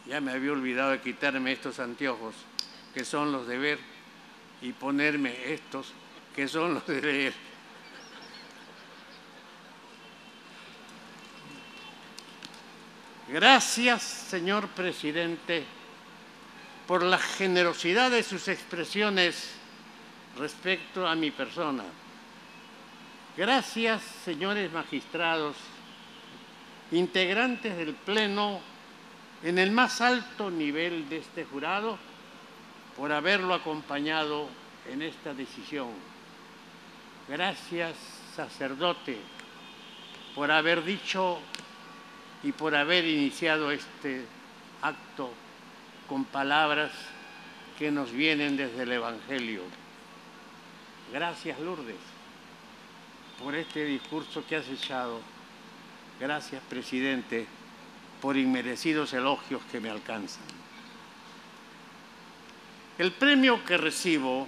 Ya me había olvidado de quitarme estos anteojos, que son los de ver, y ponerme estos, que son los de leer. Gracias, señor presidente, por la generosidad de sus expresiones respecto a mi persona. Gracias, señores magistrados, integrantes del Pleno en el más alto nivel de este jurado, por haberlo acompañado en esta decisión. Gracias, sacerdote, por haber dicho y por haber iniciado este acto con palabras que nos vienen desde el Evangelio. Gracias, Lourdes, por este discurso que has echado. Gracias, presidente, por inmerecidos elogios que me alcanzan. El premio que recibo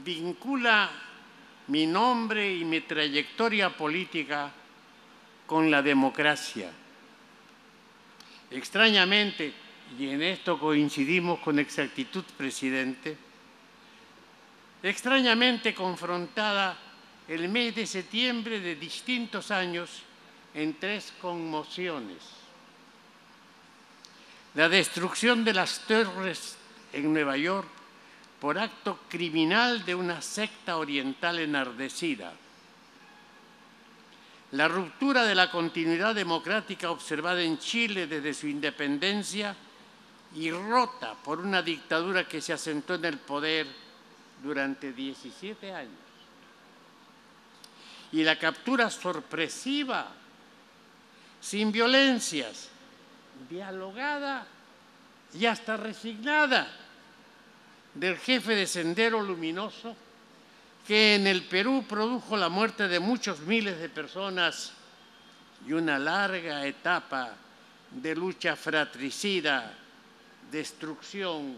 vincula mi nombre y mi trayectoria política con la democracia. Extrañamente, y en esto coincidimos con exactitud, presidente, extrañamente confrontada el mes de septiembre de distintos años en 3 conmociones. La destrucción de las torres en Nueva York por acto criminal de una secta oriental enardecida. La ruptura de la continuidad democrática observada en Chile desde su independencia y rota por una dictadura que se asentó en el poder durante 17 años. Y la captura sorpresiva, sin violencias, dialogada y hasta resignada, del jefe de Sendero Luminoso, que en el Perú produjo la muerte de muchos miles de personas y una larga etapa de lucha fratricida, destrucción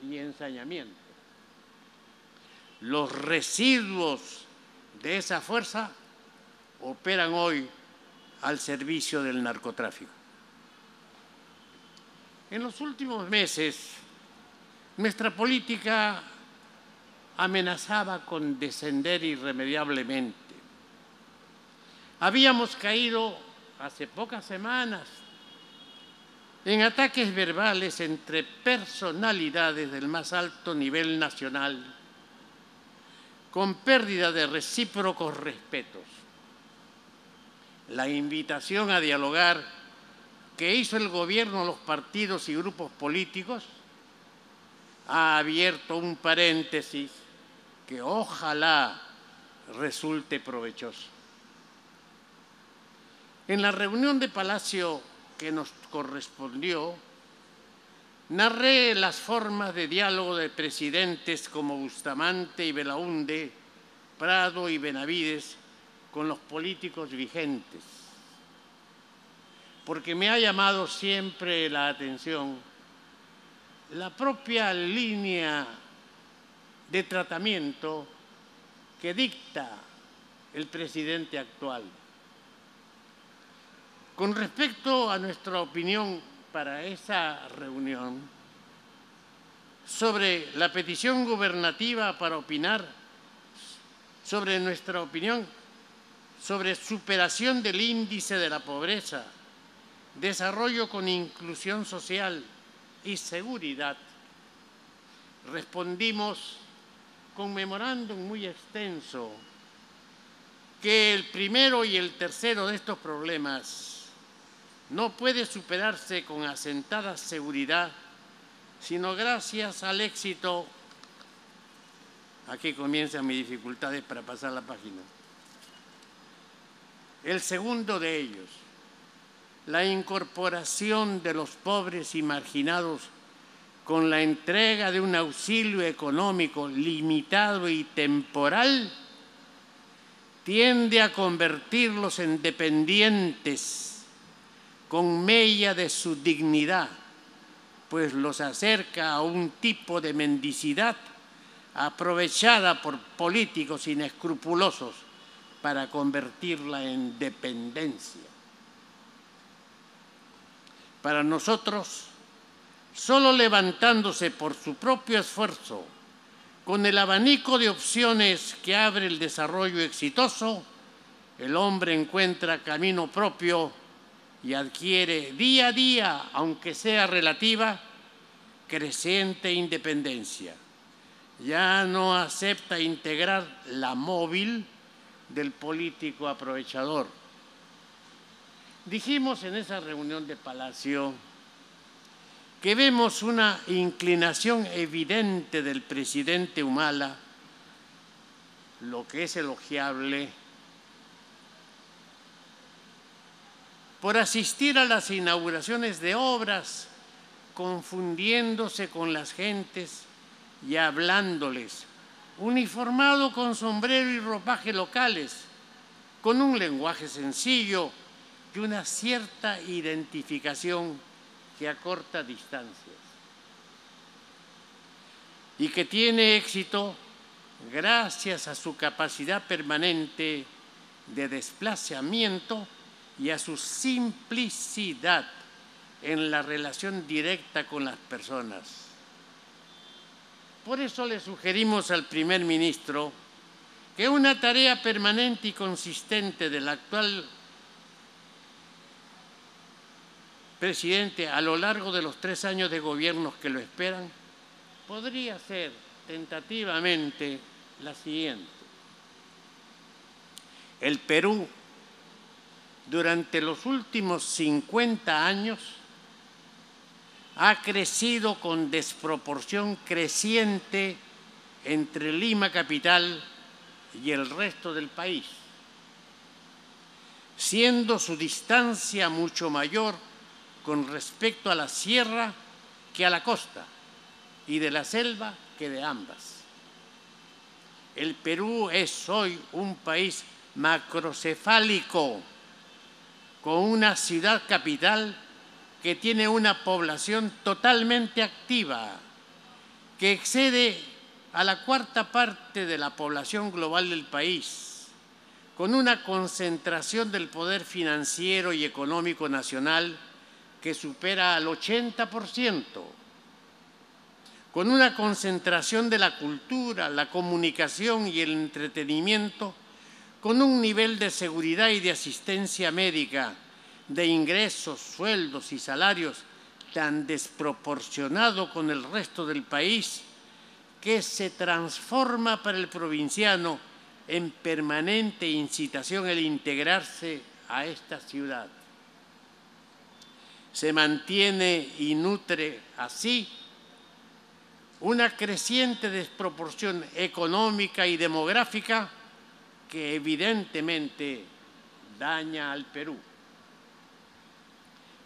y ensañamiento. Los residuos de esa fuerza operan hoy al servicio del narcotráfico. En los últimos meses, nuestra política amenazaba con descender irremediablemente. Habíamos caído hace pocas semanas en ataques verbales entre personalidades del más alto nivel nacional, con pérdida de recíprocos respetos. La invitación a dialogar que hizo el gobierno a los partidos y grupos políticos ha abierto un paréntesis que ojalá resulte provechoso. En la reunión de Palacio que nos correspondió, narré las formas de diálogo de presidentes como Bustamante y Belaúnde, Prado y Benavides con los políticos vigentes, porque me ha llamado siempre la atención la propia línea de tratamiento que dicta el presidente actual. Con respecto a nuestra opinión para esa reunión, sobre la petición gubernativa para opinar sobre nuestra opinión sobre superación del índice de la pobreza, desarrollo con inclusión social y seguridad, respondimos con memorándum muy extenso que el primero y el tercero de estos problemas no puede superarse con asentada seguridad, sino gracias al éxito. Aquí comienzan mis dificultades para pasar la página. El segundo de ellos, la incorporación de los pobres y marginados con la entrega de un auxilio económico limitado y temporal, tiende a convertirlos en dependientes con mella de su dignidad, pues los acerca a un tipo de mendicidad aprovechada por políticos inescrupulosos para convertirla en dependencia. Para nosotros, solo levantándose por su propio esfuerzo, con el abanico de opciones que abre el desarrollo exitoso, el hombre encuentra camino propio y adquiere día a día, aunque sea relativa, creciente independencia. Ya no acepta integrar la móvil del político aprovechador. Dijimos en esa reunión de Palacio que vemos una inclinación evidente del presidente Humala, lo que es elogiable, por asistir a las inauguraciones de obras, confundiéndose con las gentes y hablándoles, uniformado con sombrero y ropaje locales, con un lenguaje sencillo y una cierta identificación que acorta distancias, y que tiene éxito gracias a su capacidad permanente de desplazamiento y a su simplicidad en la relación directa con las personas. Por eso le sugerimos al primer ministro que una tarea permanente y consistente del actual presidente a lo largo de los 3 años de gobierno que lo esperan podría ser tentativamente la siguiente. El Perú, durante los últimos 50 años, ha crecido con desproporción creciente entre Lima capital y el resto del país, siendo su distancia mucho mayor con respecto a la sierra que a la costa y de la selva que de ambas. El Perú es hoy un país macrocefálico con una ciudad capital que tiene una población totalmente activa, que excede a la 1/4 parte de la población global del país, con una concentración del poder financiero y económico nacional que supera al 80%, con una concentración de la cultura, la comunicación y el entretenimiento, con un nivel de seguridad y de asistencia médica, de ingresos, sueldos y salarios tan desproporcionado con el resto del país que se transforma para el provinciano en permanente incitación el integrarse a esta ciudad. Se mantiene y nutre así una creciente desproporción económica y demográfica que evidentemente daña al Perú.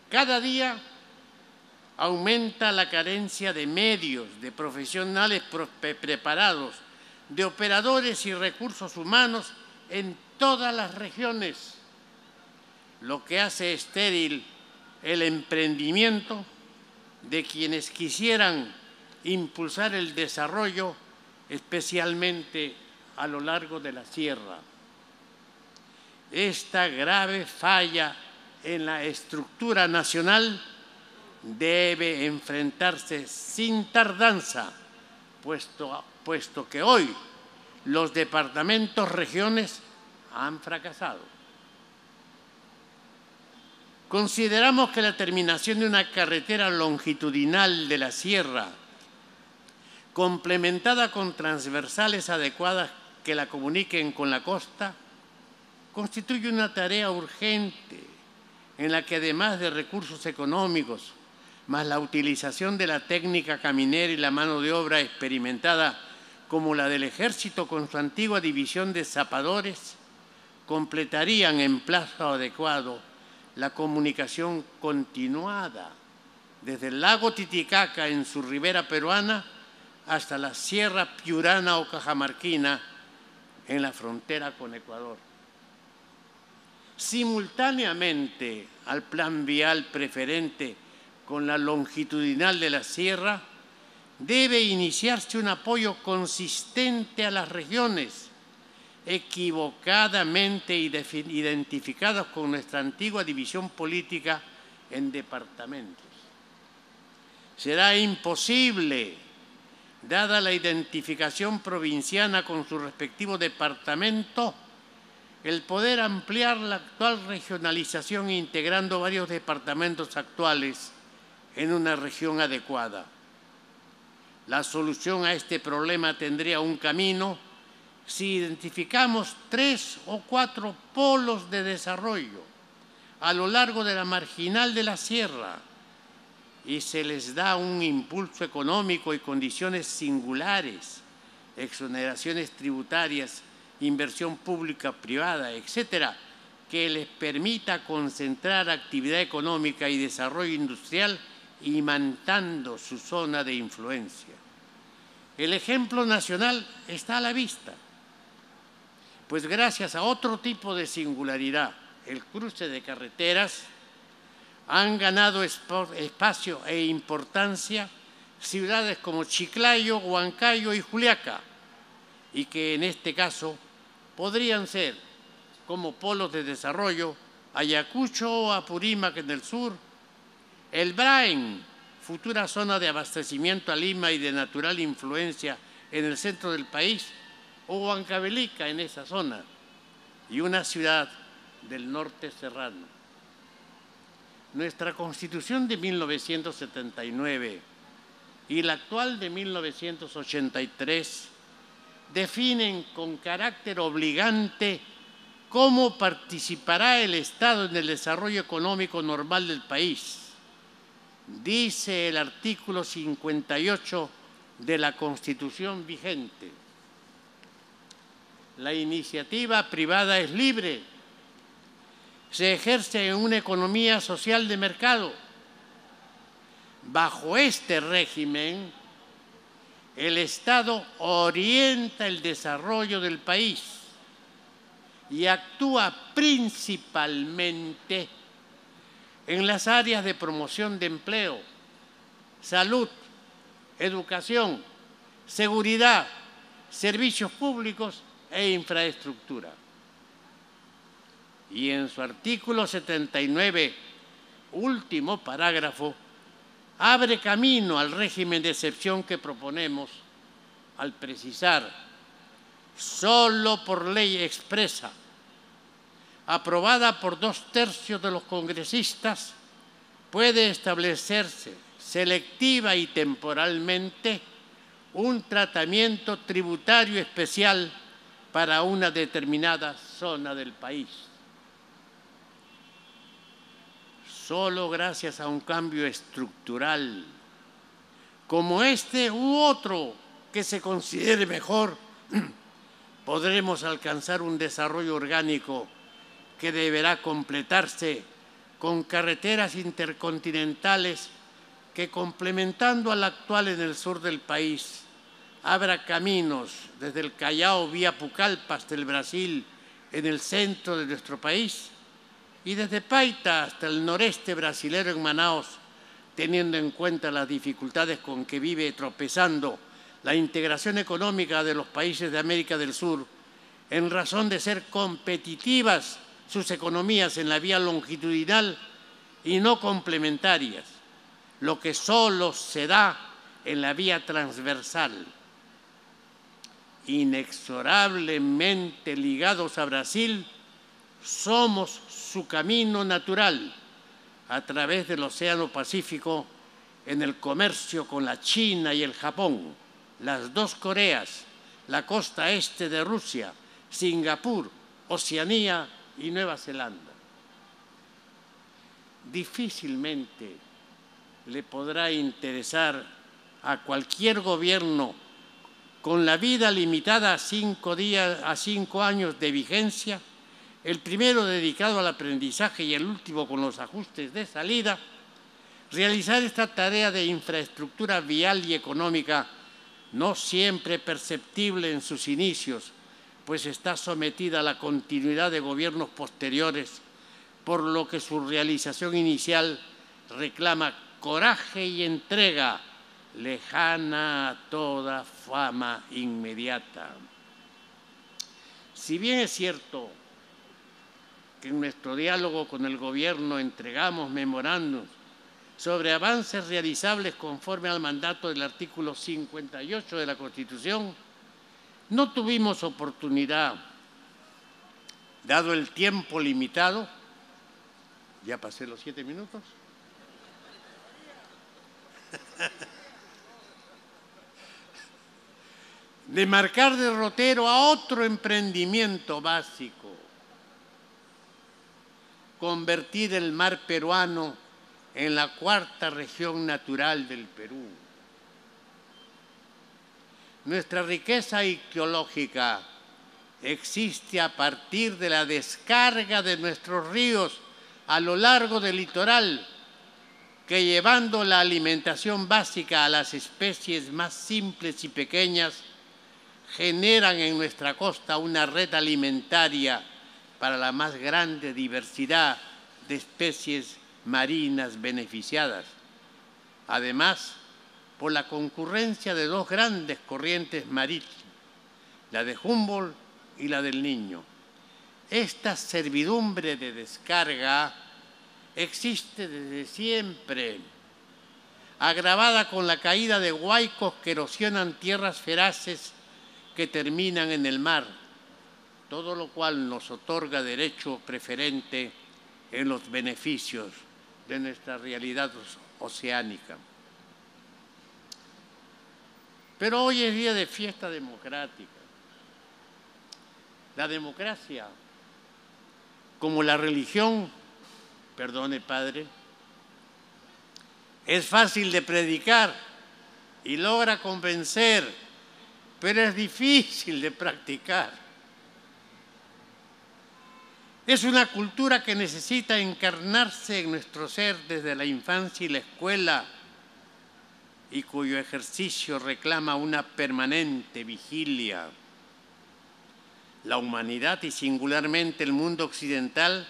Cada día aumenta la carencia de medios, de profesionales preparados, de operadores y recursos humanos en todas las regiones, lo que hace estéril el emprendimiento de quienes quisieran impulsar el desarrollo, especialmente a lo largo de la sierra. Esta grave falla en la estructura nacional debe enfrentarse sin tardanza, puesto que hoy los departamentos, regiones han fracasado. Consideramos que la terminación de una carretera longitudinal de la sierra, complementada con transversales adecuadas que la comuniquen con la costa, constituye una tarea urgente en la que, además de recursos económicos, más la utilización de la técnica caminera y la mano de obra experimentada como la del Ejército con su antigua división de zapadores, completarían en plazo adecuado la comunicación continuada desde el lago Titicaca en su ribera peruana hasta la Sierra Piurana o Cajamarquina en la frontera con Ecuador. Simultáneamente al plan vial preferente con la longitudinal de la sierra, debe iniciarse un apoyo consistente a las regiones equivocadamente identificadas con nuestra antigua división política en departamentos. Será imposible, dada la identificación provinciana con su respectivo departamento, el poder ampliar la actual regionalización integrando varios departamentos actuales en una región adecuada. La solución a este problema tendría un camino si identificamos 3 o 4 polos de desarrollo a lo largo de la marginal de la sierra y se les da un impulso económico y condiciones singulares, exoneraciones tributarias, inversión pública, privada, etcétera, que les permita concentrar actividad económica y desarrollo industrial imantando su zona de influencia. El ejemplo nacional está a la vista, pues gracias a otro tipo de singularidad, el cruce de carreteras, han ganado espacio e importancia ciudades como Chiclayo, Huancayo y Juliaca, y que en este caso podrían ser como polos de desarrollo Ayacucho o Apurímac en el sur, el Braen, futura zona de abastecimiento a Lima y de natural influencia en el centro del país, o Huancavelica en esa zona, y una ciudad del norte serrano. Nuestra Constitución de 1979 y la actual de 1983 definen con carácter obligante cómo participará el Estado en el desarrollo económico normal del país. Dice el artículo 58 de la Constitución vigente: la iniciativa privada es libre, se ejerce en una economía social de mercado. Bajo este régimen, el Estado orienta el desarrollo del país y actúa principalmente en las áreas de promoción de empleo, salud, educación, seguridad, servicios públicos e infraestructura. Y en su artículo 79 último parágrafo abre camino al régimen de excepción que proponemos al precisar: solo por ley expresa, aprobada por 2/3 de los congresistas, puede establecerse selectiva y temporalmente un tratamiento tributario especial para una determinada zona del país. Solo gracias a un cambio estructural, como este u otro que se considere mejor, podremos alcanzar un desarrollo orgánico que deberá completarse con carreteras intercontinentales que, complementando al actual en el sur del país, abra caminos desde el Callao vía Pucallpa hasta el Brasil en el centro de nuestro país y desde Paita hasta el noreste brasilero en Manaos, teniendo en cuenta las dificultades con que vive tropezando la integración económica de los países de América del Sur, en razón de ser competitivas sus economías en la vía longitudinal y no complementarias, lo que solo se da en la vía transversal. Inexorablemente ligados a Brasil, somos su camino natural a través del Océano Pacífico en el comercio con la China y el Japón, las dos Coreas, la costa este de Rusia, Singapur, Oceanía y Nueva Zelanda. Difícilmente le podrá interesar a cualquier gobierno con la vida limitada a 5 años de vigencia, el primero dedicado al aprendizaje y el último con los ajustes de salida, realizar esta tarea de infraestructura vial y económica, no siempre perceptible en sus inicios, pues está sometida a la continuidad de gobiernos posteriores, por lo que su realización inicial reclama coraje y entrega, lejana a toda fama inmediata. Si bien es cierto que en nuestro diálogo con el gobierno entregamos memorándums sobre avances realizables conforme al mandato del artículo 58 de la Constitución, no tuvimos oportunidad, dado el tiempo limitado, ya pasé los 7 minutos, de marcar derrotero a otro emprendimiento básico: convertir el mar peruano en la 4ª región natural del Perú. Nuestra riqueza ictiológica existe a partir de la descarga de nuestros ríos a lo largo del litoral, que, llevando la alimentación básica a las especies más simples y pequeñas, generan en nuestra costa una red alimentaria para la más grande diversidad de especies marinas beneficiadas. Además, por la concurrencia de 2 grandes corrientes marítimas, la de Humboldt y la del Niño. Esta servidumbre de descarga existe desde siempre, agravada con la caída de huaicos que erosionan tierras feraces que terminan en el mar, todo lo cual nos otorga derecho preferente en los beneficios de nuestra realidad oceánica. Pero hoy es día de fiesta democrática. La democracia, como la religión, perdone padre, es fácil de predicar y logra convencer, pero es difícil de practicar. Es una cultura que necesita encarnarse en nuestro ser desde la infancia y la escuela, y cuyo ejercicio reclama una permanente vigilia. La humanidad, y singularmente el mundo occidental,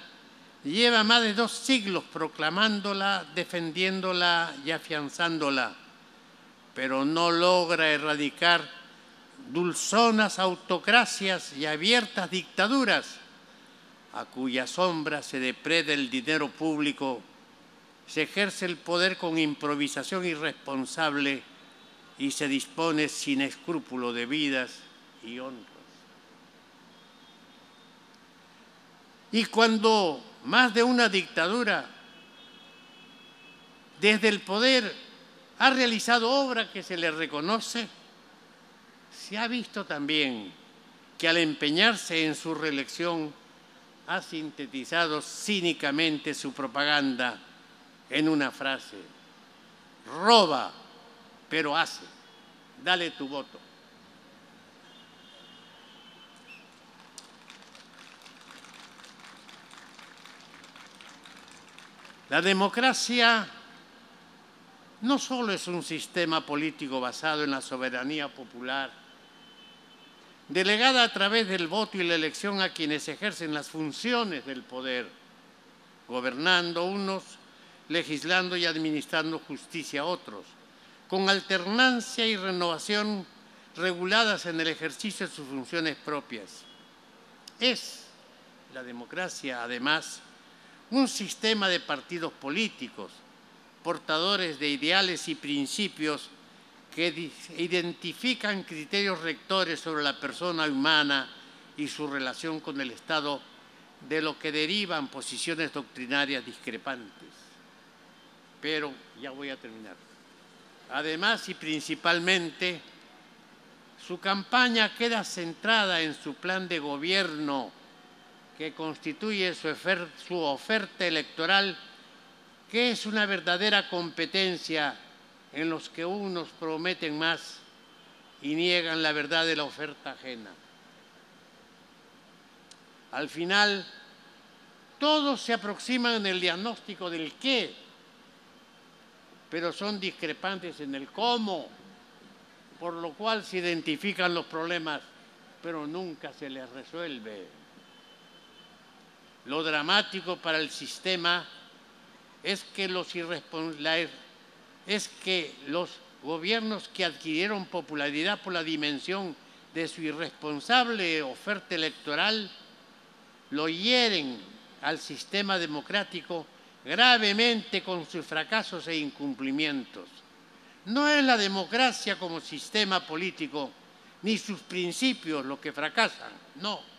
lleva más de 2 siglos proclamándola, defendiéndola y afianzándola, pero no logra erradicar dulzonas autocracias y abiertas dictaduras, a cuya sombra se depreda el dinero público se ejerce el poder con improvisación irresponsable y se dispone sin escrúpulo de vidas y honras. Y cuando más de una dictadura desde el poder ha realizado obra que se le reconoce, se ha visto también que al empeñarse en su reelección ha sintetizado cínicamente su propaganda en una frase: roba, pero hace, dale tu voto. La democracia no solo es un sistema político basado en la soberanía popular, delegada a través del voto y la elección a quienes ejercen las funciones del poder, gobernando unos, legislando y administrando justicia a otros, con alternancia y renovación reguladas en el ejercicio de sus funciones propias. Es la democracia, además, un sistema de partidos políticos, portadores de ideales y principios que identifican criterios rectores sobre la persona humana y su relación con el Estado, de lo que derivan posiciones doctrinarias discrepantes. Pero ya voy a terminar. Además y principalmente, su campaña queda centrada en su plan de gobierno, que constituye su oferta electoral, que es una verdadera competencia en los que unos prometen más y niegan la verdad de la oferta ajena. Al final, todos se aproximan en el diagnóstico del qué, pero son discrepantes en el cómo, por lo cual se identifican los problemas, pero nunca se les resuelve. Lo dramático para el sistema es que los gobiernos que adquirieron popularidad por la dimensión de su irresponsable oferta electoral lo hieren al sistema democrático gravemente con sus fracasos e incumplimientos. No es la democracia como sistema político ni sus principios lo que fracasan, no.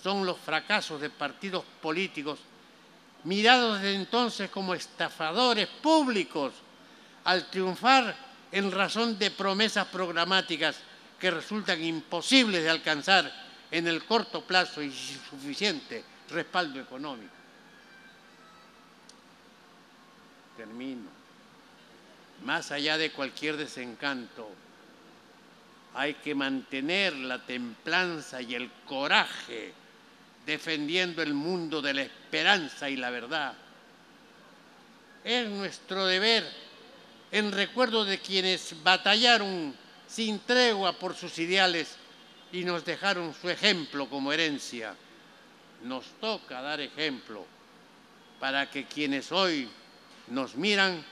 Son los fracasos de partidos políticos mirados desde entonces como estafadores públicos al triunfar en razón de promesas programáticas que resultan imposibles de alcanzar en el corto plazo y sin suficiente respaldo económico. Termino. Más allá de cualquier desencanto, hay que mantener la templanza y el coraje defendiendo el mundo de la esperanza y la verdad. Es nuestro deber, en recuerdo de quienes batallaron sin tregua por sus ideales y nos dejaron su ejemplo como herencia. Nos toca dar ejemplo para que quienes hoy nos miran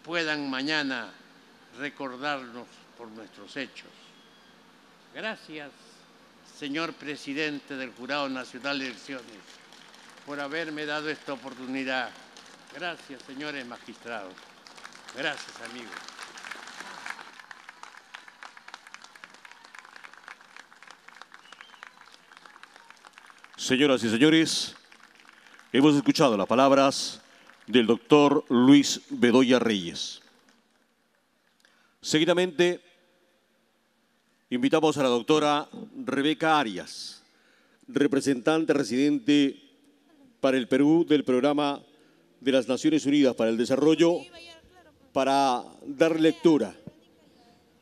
puedan mañana recordarnos por nuestros hechos. Gracias, señor presidente del Jurado Nacional de Elecciones, por haberme dado esta oportunidad. Gracias, señores magistrados. Gracias, amigos. Señoras y señores, hemos escuchado las palabras del doctor Luis Bedoya Reyes. Seguidamente, invitamos a la doctora Rebeca Arias, representante residente para el Perú del Programa de las Naciones Unidas para el Desarrollo, para dar lectura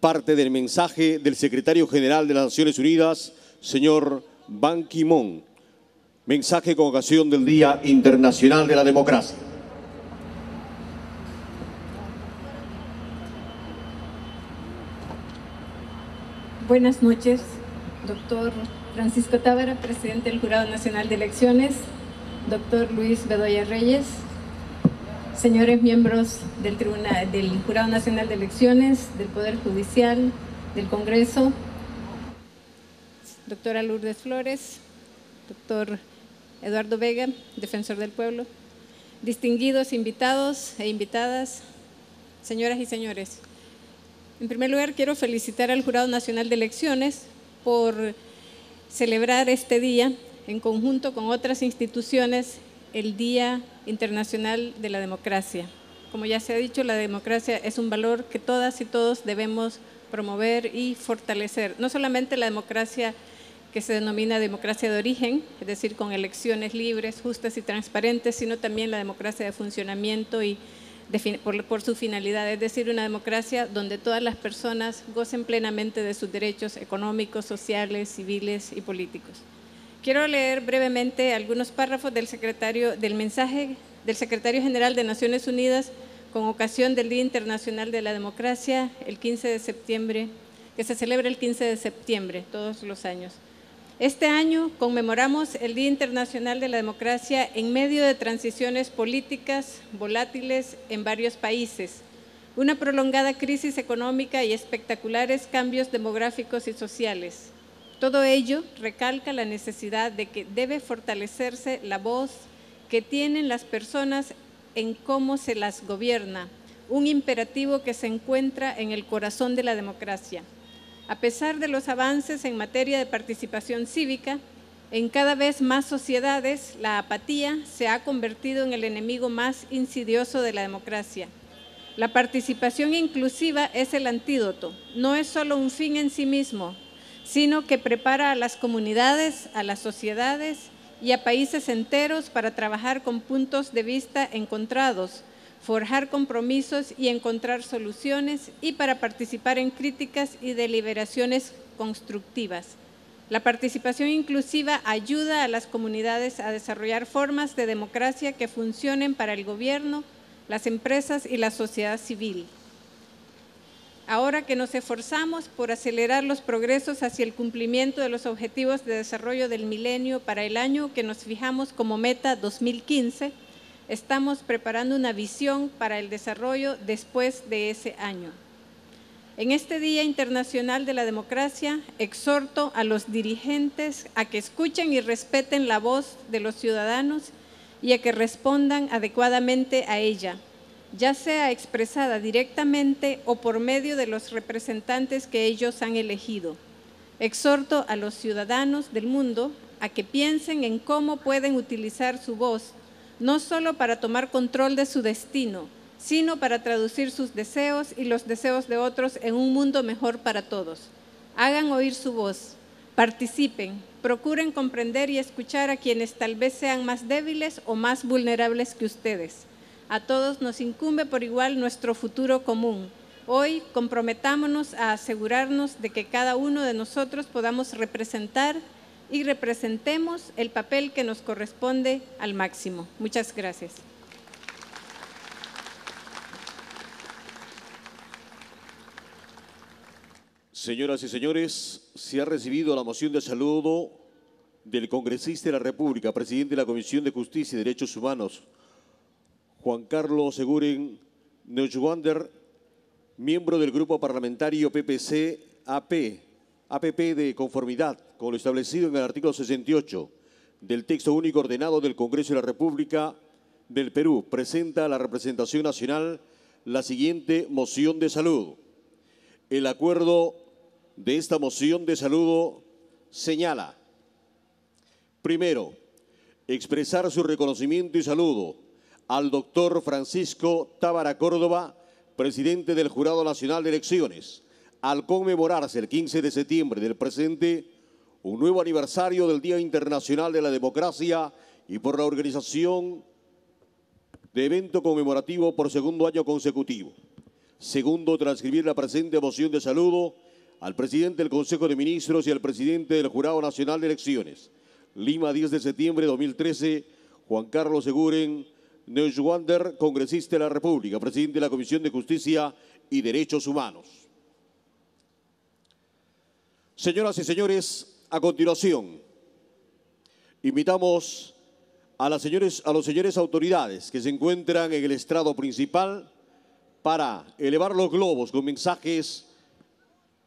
parte del mensaje del secretario general de las Naciones Unidas, señor Ban Ki-moon. Mensaje con ocasión del Día Internacional de la Democracia. Buenas noches, doctor Francisco Tábara, presidente del Jurado Nacional de Elecciones, doctor Luis Bedoya Reyes, señores miembros del Jurado Nacional de Elecciones, del Poder Judicial, del Congreso, doctora Lourdes Flores, doctor Eduardo Vega, defensor del pueblo, distinguidos invitados e invitadas, señoras y señores. En primer lugar, quiero felicitar al Jurado Nacional de Elecciones por celebrar este día en conjunto con otras instituciones el Día Internacional de la Democracia. Como ya se ha dicho, la democracia es un valor que todas y todos debemos promover y fortalecer. No solamente la democracia que se denomina democracia de origen, es decir, con elecciones libres, justas y transparentes, sino también la democracia de funcionamiento y por su finalidad, es decir, una democracia donde todas las personas gocen plenamente de sus derechos económicos, sociales, civiles y políticos. Quiero leer brevemente algunos párrafos del mensaje del Secretario General de Naciones Unidas con ocasión del Día Internacional de la Democracia, el 15 de septiembre, que se celebra el 15 de septiembre todos los años. Este año conmemoramos el Día Internacional de la Democracia en medio de transiciones políticas volátiles en varios países, una prolongada crisis económica y espectaculares cambios demográficos y sociales. Todo ello recalca la necesidad de que debe fortalecerse la voz que tienen las personas en cómo se las gobierna, un imperativo que se encuentra en el corazón de la democracia. A pesar de los avances en materia de participación cívica, en cada vez más sociedades la apatía se ha convertido en el enemigo más insidioso de la democracia. La participación inclusiva es el antídoto, no es solo un fin en sí mismo, sino que prepara a las comunidades, a las sociedades y a países enteros para trabajar con puntos de vista encontrados, forjar compromisos y encontrar soluciones y para participar en críticas y deliberaciones constructivas. La participación inclusiva ayuda a las comunidades a desarrollar formas de democracia que funcionen para el gobierno, las empresas y la sociedad civil. Ahora que nos esforzamos por acelerar los progresos hacia el cumplimiento de los objetivos de desarrollo del milenio para el año que nos fijamos como meta 2015, estamos preparando una visión para el desarrollo después de ese año. En este Día Internacional de la Democracia, exhorto a los dirigentes a que escuchen y respeten la voz de los ciudadanos y a que respondan adecuadamente a ella, ya sea expresada directamente o por medio de los representantes que ellos han elegido. Exhorto a los ciudadanos del mundo a que piensen en cómo pueden utilizar su voz, no solo para tomar control de su destino, sino para traducir sus deseos y los deseos de otros en un mundo mejor para todos. Hagan oír su voz, participen, procuren comprender y escuchar a quienes tal vez sean más débiles o más vulnerables que ustedes. A todos nos incumbe por igual nuestro futuro común. Hoy comprometámonos a asegurarnos de que cada uno de nosotros podamos representar y representemos el papel que nos corresponde al máximo. Muchas gracias. Señoras y señores, se ha recibido la moción de saludo del congresista de la República, presidente de la Comisión de Justicia y Derechos Humanos, Juan Carlos Seguren Neuschwander, miembro del Grupo Parlamentario PPC-APP de conformidad con lo establecido en el artículo 68 del texto único ordenado del Congreso de la República del Perú, presenta a la representación nacional la siguiente moción de saludo. El acuerdo de esta moción de saludo señala: primero, expresar su reconocimiento y saludo al doctor Francisco Tábara Córdoba, presidente del Jurado Nacional de Elecciones, al conmemorarse el 15 de septiembre del presente un nuevo aniversario del Día Internacional de la Democracia y por la organización de evento conmemorativo por segundo año consecutivo. Segundo, transcribir la presente moción de saludo al presidente del Consejo de Ministros y al presidente del Jurado Nacional de Elecciones. Lima, 10 de septiembre de 2013, Juan Carlos Seguren Neuschwander, congresista de la República, presidente de la Comisión de Justicia y Derechos Humanos. Señoras y señores, a continuación, invitamos a los señores autoridades que se encuentran en el estrado principal para elevar los globos con mensajes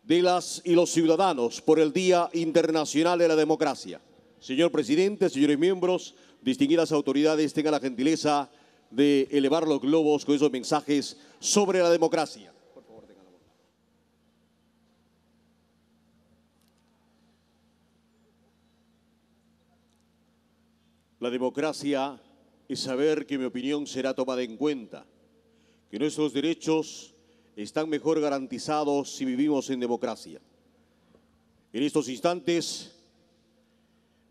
de las y los ciudadanos por el Día Internacional de la Democracia. Señor presidente, señores miembros, distinguidas autoridades, tengan la gentileza de elevar los globos con esos mensajes sobre la democracia. Por favor, tengan la bondad. La democracia es saber que mi opinión será tomada en cuenta, que nuestros derechos están mejor garantizados si vivimos en democracia. En estos instantes,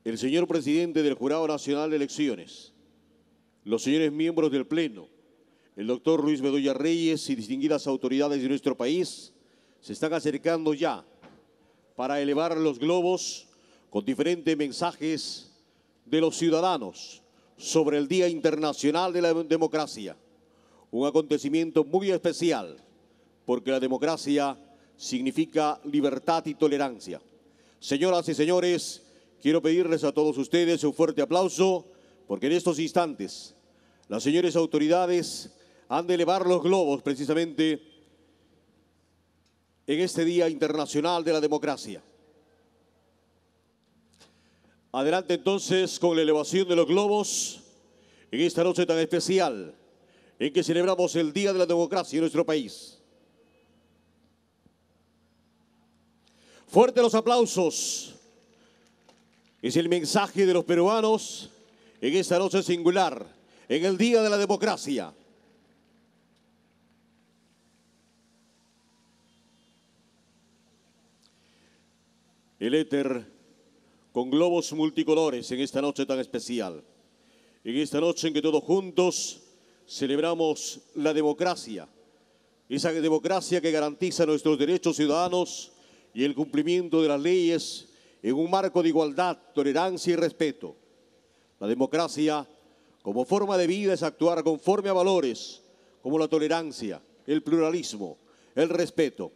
el señor presidente del Jurado Nacional de Elecciones, los señores miembros del Pleno, el doctor Luis Bedoya Reyes y distinguidas autoridades de nuestro país se están acercando ya para elevar los globos con diferentes mensajes de los ciudadanos sobre el Día Internacional de la Democracia. Un acontecimiento muy especial porque la democracia significa libertad y tolerancia. Señoras y señores, quiero pedirles a todos ustedes un fuerte aplauso porque en estos instantes las señores autoridades han de elevar los globos precisamente en este Día Internacional de la Democracia. Adelante entonces con la elevación de los globos en esta noche tan especial en que celebramos el Día de la Democracia en nuestro país. Fuerte los aplausos. Es el mensaje de los peruanos en esta noche singular, en el Día de la Democracia. El éter con globos multicolores en esta noche tan especial. En esta noche en que todos juntos celebramos la democracia. Esa democracia que garantiza nuestros derechos ciudadanos y el cumplimiento de las leyes en un marco de igualdad, tolerancia y respeto. La democracia como forma de vida es actuar conforme a valores como la tolerancia, el pluralismo, el respeto.